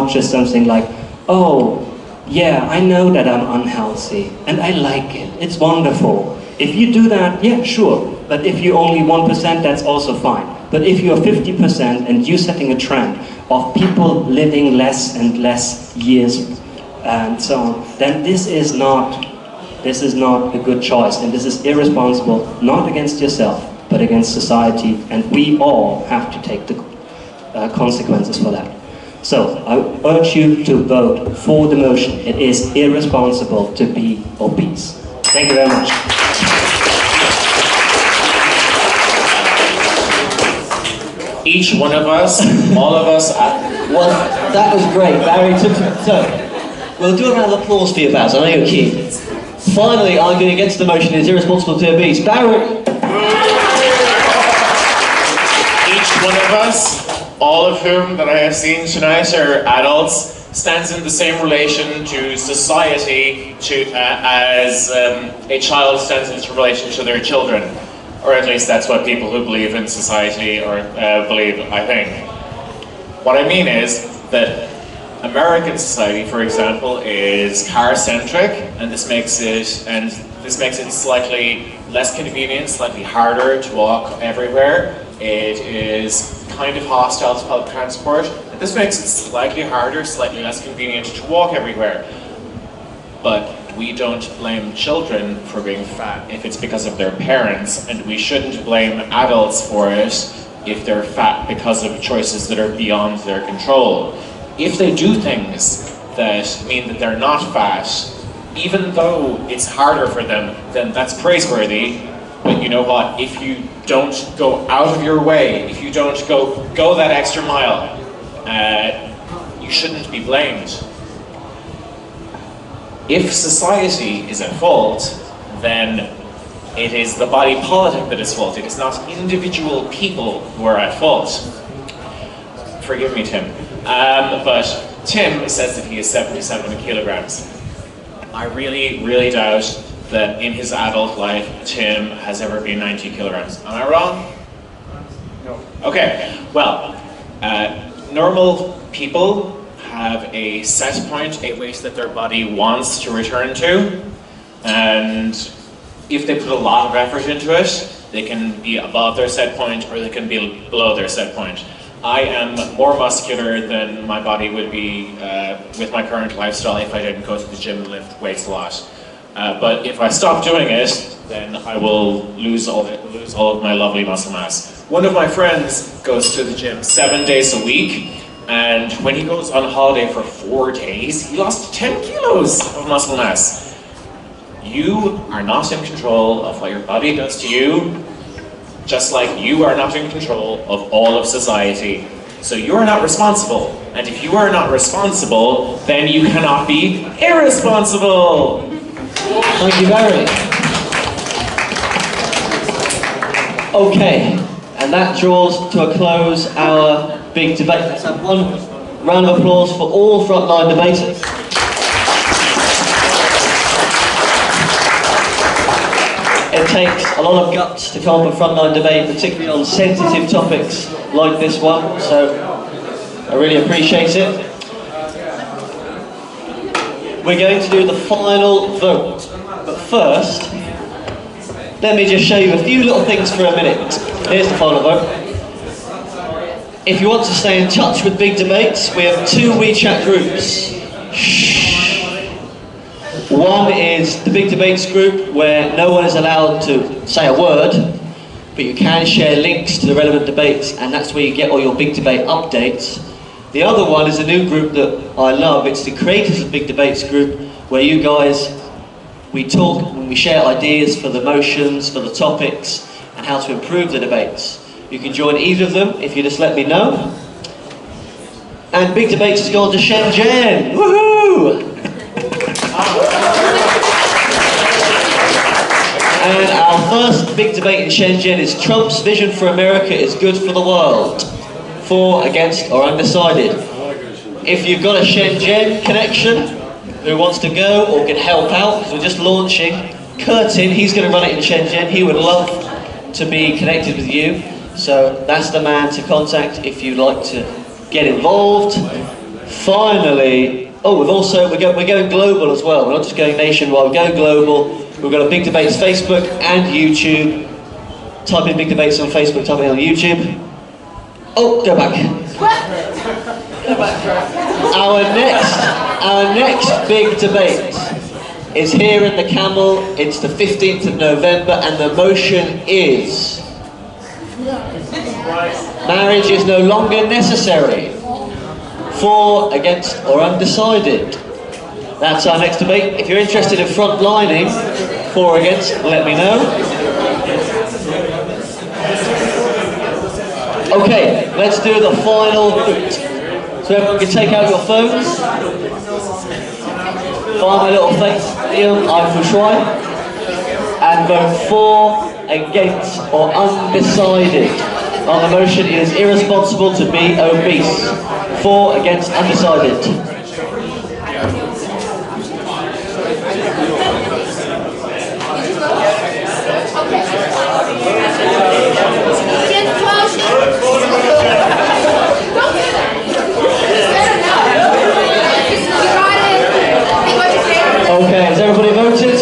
just something like, oh, yeah, I know that I'm unhealthy, and I like it. It's wonderful. If you do that, yeah, sure. But if you're only 1%, that's also fine. But if you're 50% and you're setting a trend of people living less and less years and so on, then this is not a good choice, and this is irresponsible, not against yourself, but against society, and we all have to take the consequences for that. So, I urge you to vote for the motion. It is irresponsible to be obese. Thank you very much. Each one of us, all of us. Well, that was great, Barry. So, we'll do a round of applause for you, Baz. I know you're keen. Finally, arguing against the motion is irresponsible to be obese. Barry! Each one of us, all of whom that I have seen tonight are adults, stands in the same relation to society as a child stands in relation to their children. Or at least that's what people who believe in society believe, I think. What I mean is that American society, for example, is car-centric, and this makes it slightly less convenient, slightly harder to walk everywhere. It is kind of hostile to public transport. And this makes it slightly harder, slightly less convenient to walk everywhere. But we don't blame children for being fat if it's because of their parents, and we shouldn't blame adults for it if they're fat because of choices that are beyond their control. If they do things that mean that they're not fat, even though it's harder for them, then that's praiseworthy. But you know what? If you don't go out of your way, if you don't go that extra mile, you shouldn't be blamed. If society is at fault, then it is the body politic that is fault. It is not individual people who are at fault. Forgive me, Tim. But Tim says that he is 77 kilograms. I really, really doubt that in his adult life, Tim has ever been 90 kilograms. Am I wrong? No. Okay, well, normal people have a set point, a weight that their body wants to return to, and if they put a lot of effort into it, they can be above their set point or they can be below their set point. I am more muscular than my body would be with my current lifestyle if I didn't go to the gym and lift weights a lot. But if I stop doing it, then I will lose all of my lovely muscle mass. One of my friends goes to the gym 7 days a week, and when he goes on holiday for 4 days, he lost 10 kilos of muscle mass. You are not in control of what your body does to you, just like you are not in control of all of society. So you are not responsible. And if you are not responsible, then you cannot be irresponsible. Thank you, Barry. Okay, and that draws to a close our big debate. Let's have one round of applause for all frontline debaters. It takes a lot of guts to come up with frontline debate, particularly on sensitive topics like this one, so I really appreciate it. We're going to do the final vote, but first, let me just show you a few little things for a minute. Here's the final vote. If you want to stay in touch with Big Debates, we have 2 WeChat groups. One is the Big Debates group, where no one is allowed to say a word, but you can share links to the relevant debates, and that's where you get all your Big Debate updates. The other one is a new group that I love. It's the Creators of Big Debates group, where you guys, we talk and we share ideas for the motions, for the topics, and how to improve the debates. You can join either of them if you just let me know. And Big Debates has gone to Shenzhen. Woohoo! And our first big debate in Shenzhen is Trump's vision for America is good for the world. For, against, or undecided. If you've got a Shenzhen connection who wants to go or can help out, because we're just launching, Curtin, he's going to run it in Shenzhen. He would love to be connected with you. So that's the man to contact if you'd like to get involved. Finally, oh, we're going global as well. We're not just going nationwide, we're going global. We've got a Big Debates Facebook and YouTube. Type in Big Debates on Facebook, type it on YouTube. Oh, go back. Our next big debate is here in the Camel. It's the 15th of November, and the motion is marriage is no longer necessary. For, against, or undecided. That's our next debate. If you're interested in frontlining, for or against, let me know. Okay, let's do the final vote. So everyone can take out your phones. Find my little face, I'm for Shuai. And vote for, against, or undecided. On the motion, it is irresponsible to be obese. For, against, undecided. Okay, has everybody voted?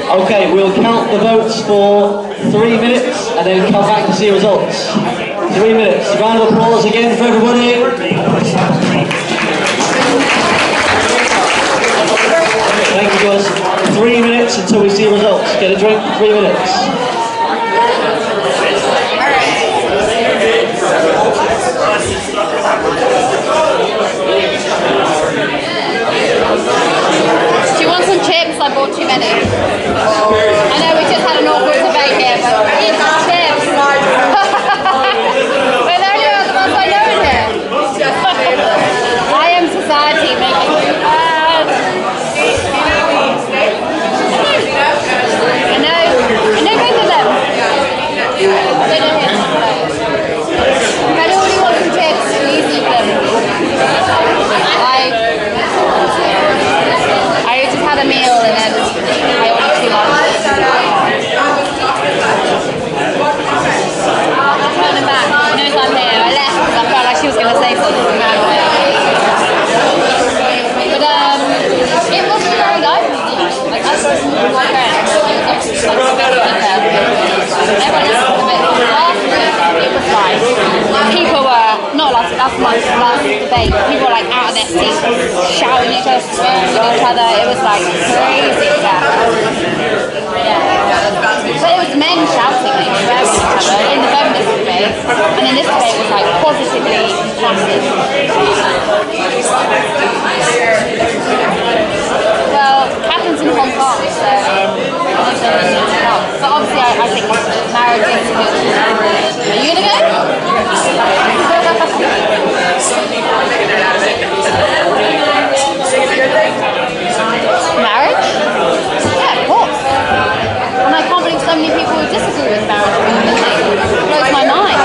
Okay, we'll count the votes for 3 minutes and then come back to see results. 3 minutes. Round of applause again for everybody. Thank you guys. 3 minutes until we see results. Get a drink, 3 minutes. Do you want some chips? I bought too many. I know we just had an awkward debate here, but eat some chips. We're the only other ones I know in here. I am society making me mad. I know both of them. I don't know him. If anybody wants some chips, please eat them. I just had a meal and then I ordered too much. Turning back, she knows I'm here. I left because I felt like she was going to say something. But it wasn't very lively, like us as my friends. Everyone else was a bit last week, it was like people were not last debate, people were like out of their seats, shouting at each other, swearing at each other. It was like crazy. But it was men shouting at each other in the feminist debate, and in this debate it was like positively passive. Well, Catherine's in Hong Kong, so but obviously I think marriage is good. Are you gonna go? Marriage? Yeah, of course. And I can't believe so many people who disagree with marriage. It blows my mind.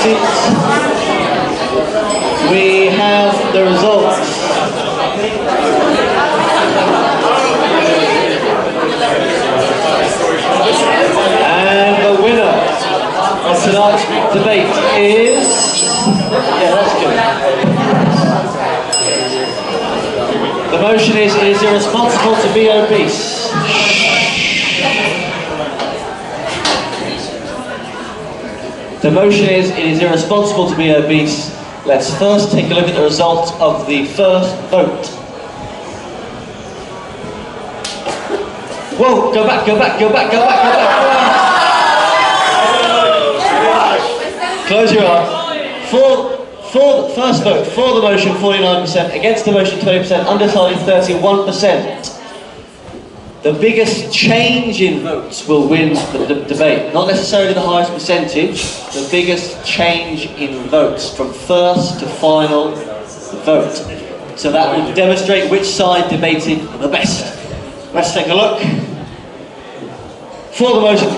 seats. We have the results. And the winner of tonight's debate is... Yeah, that's good. The motion is, it is irresponsible to be obese. The motion is, it is irresponsible to be obese. Let's first take a look at the results of the first vote. Whoa, go back, go back, go back, go back, go back. Close your eyes. For the first vote, for the motion 49%, against the motion 20%, undecided 31%. The biggest change in votes will win the debate. Not necessarily the highest percentage, the biggest change in votes from first to final vote. So that will demonstrate which side debated the best. Let's take a look. For the motion,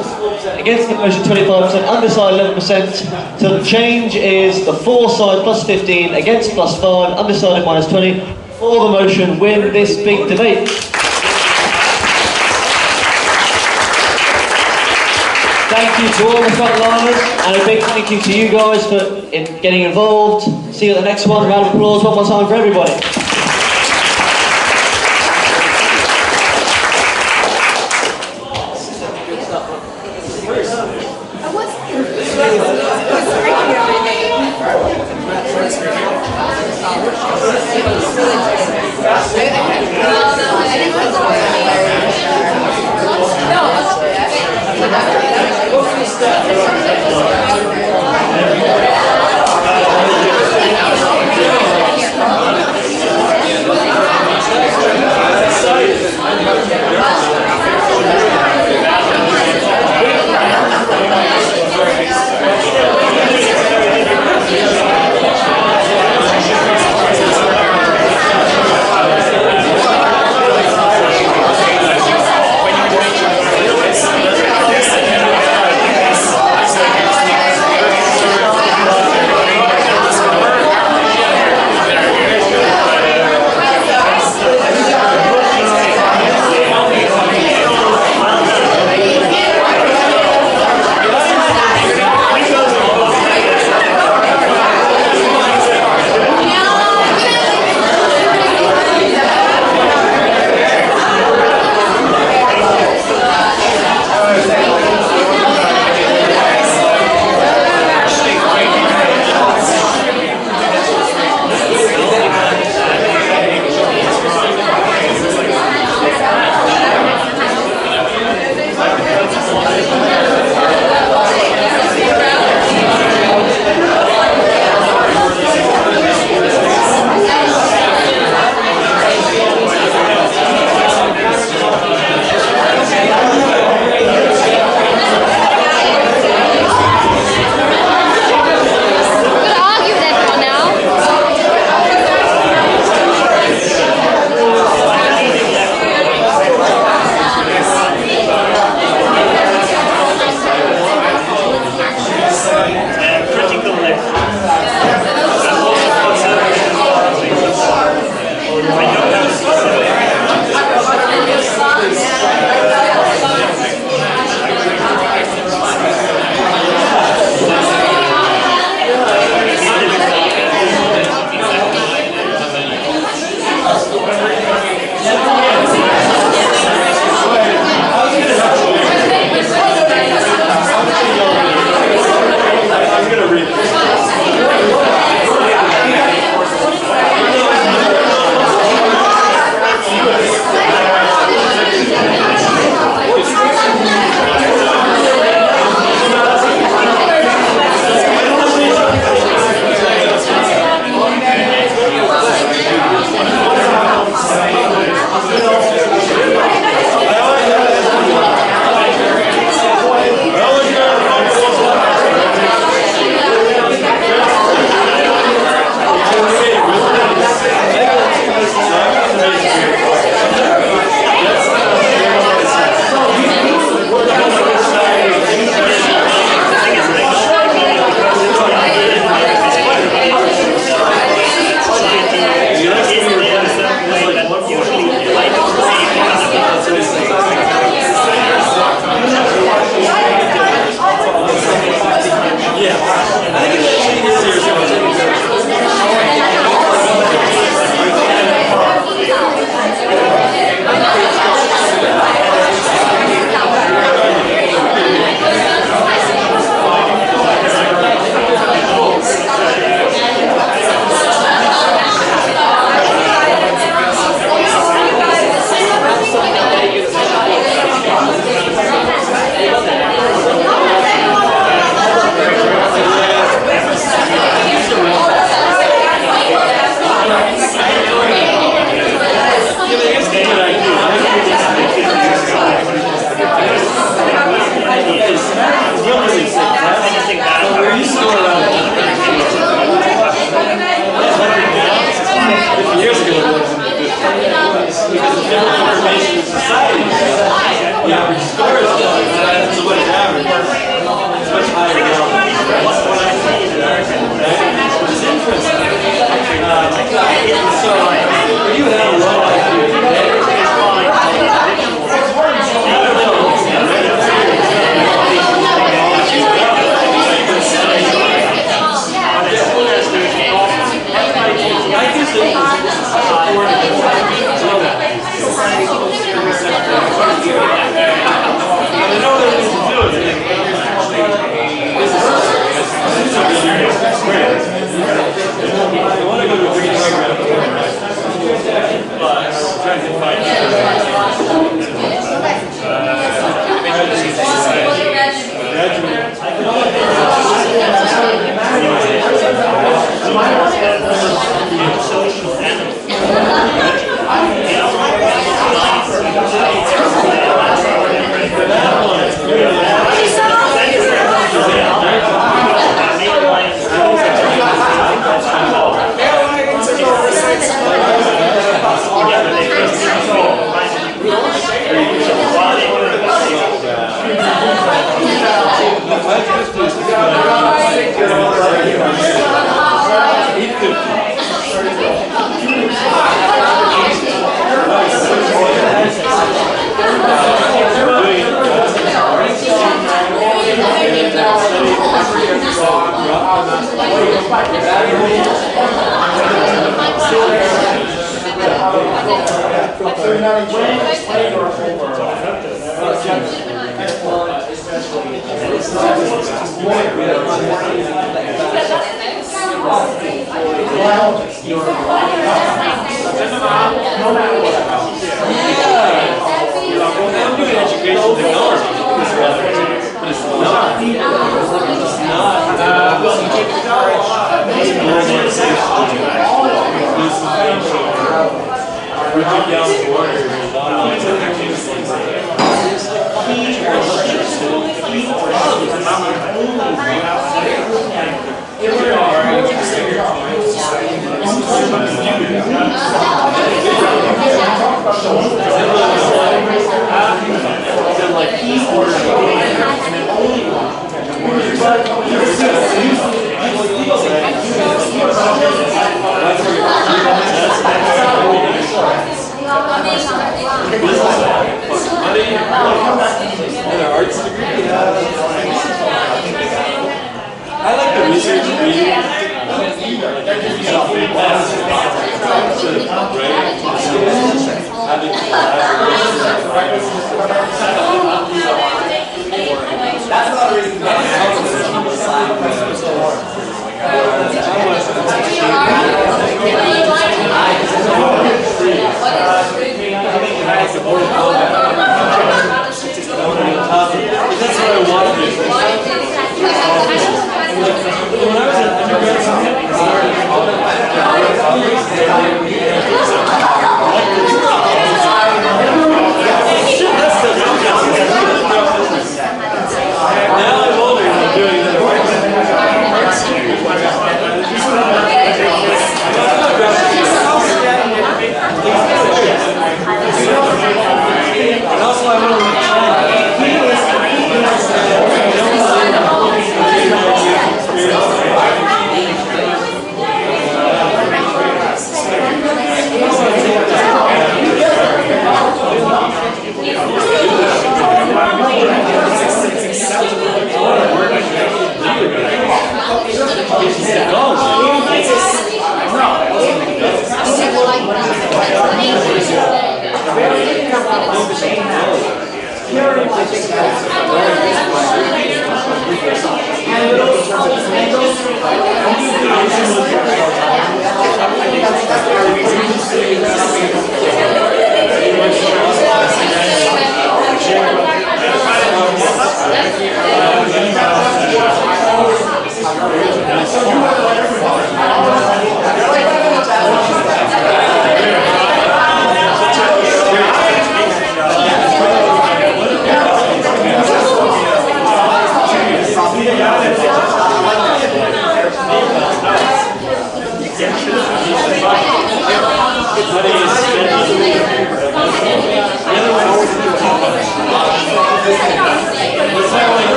against the motion 25%, undecided 11%. So the change is the for side plus 15, against plus 5, undecided minus 20. For the motion, win this big debate. Thank you to all the frontliners, and a big thank you to you guys for getting involved. See you at the next one. Round of applause one more time for everybody.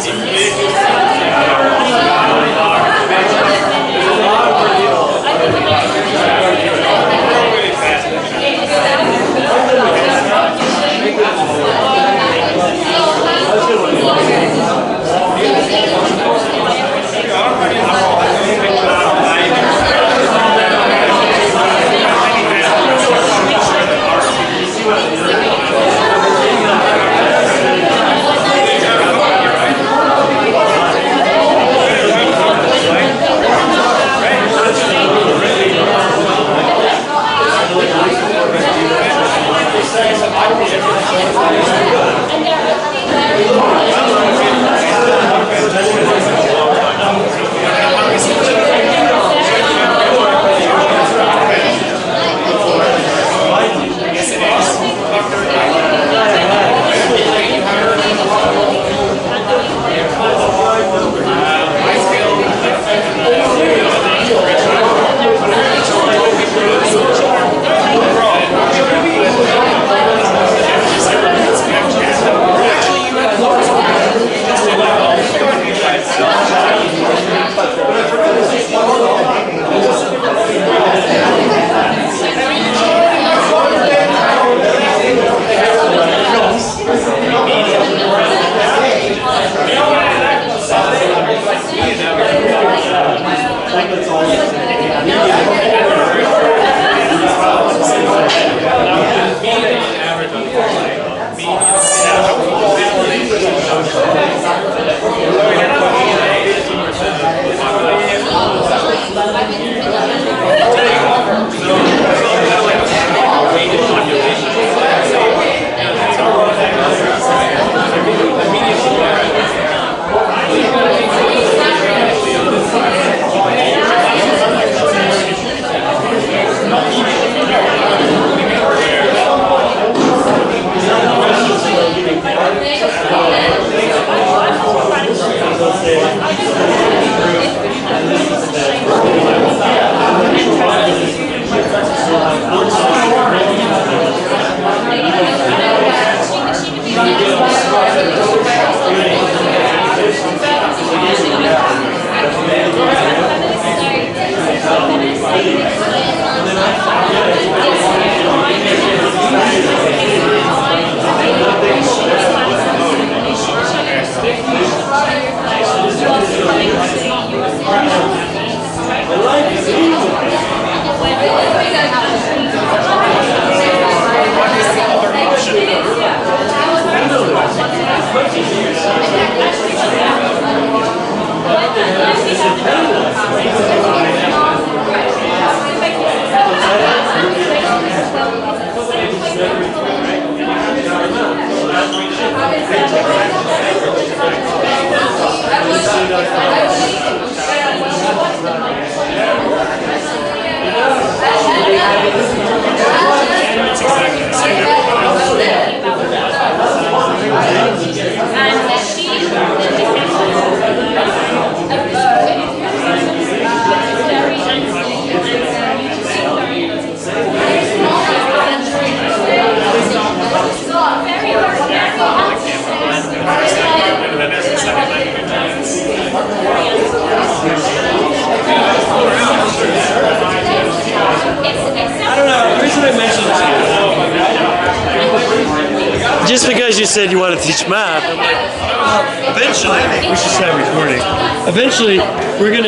Thank you. I mentioned to you, just because you said you want to teach math, I'm like, eventually, we should start recording. Eventually, we're going to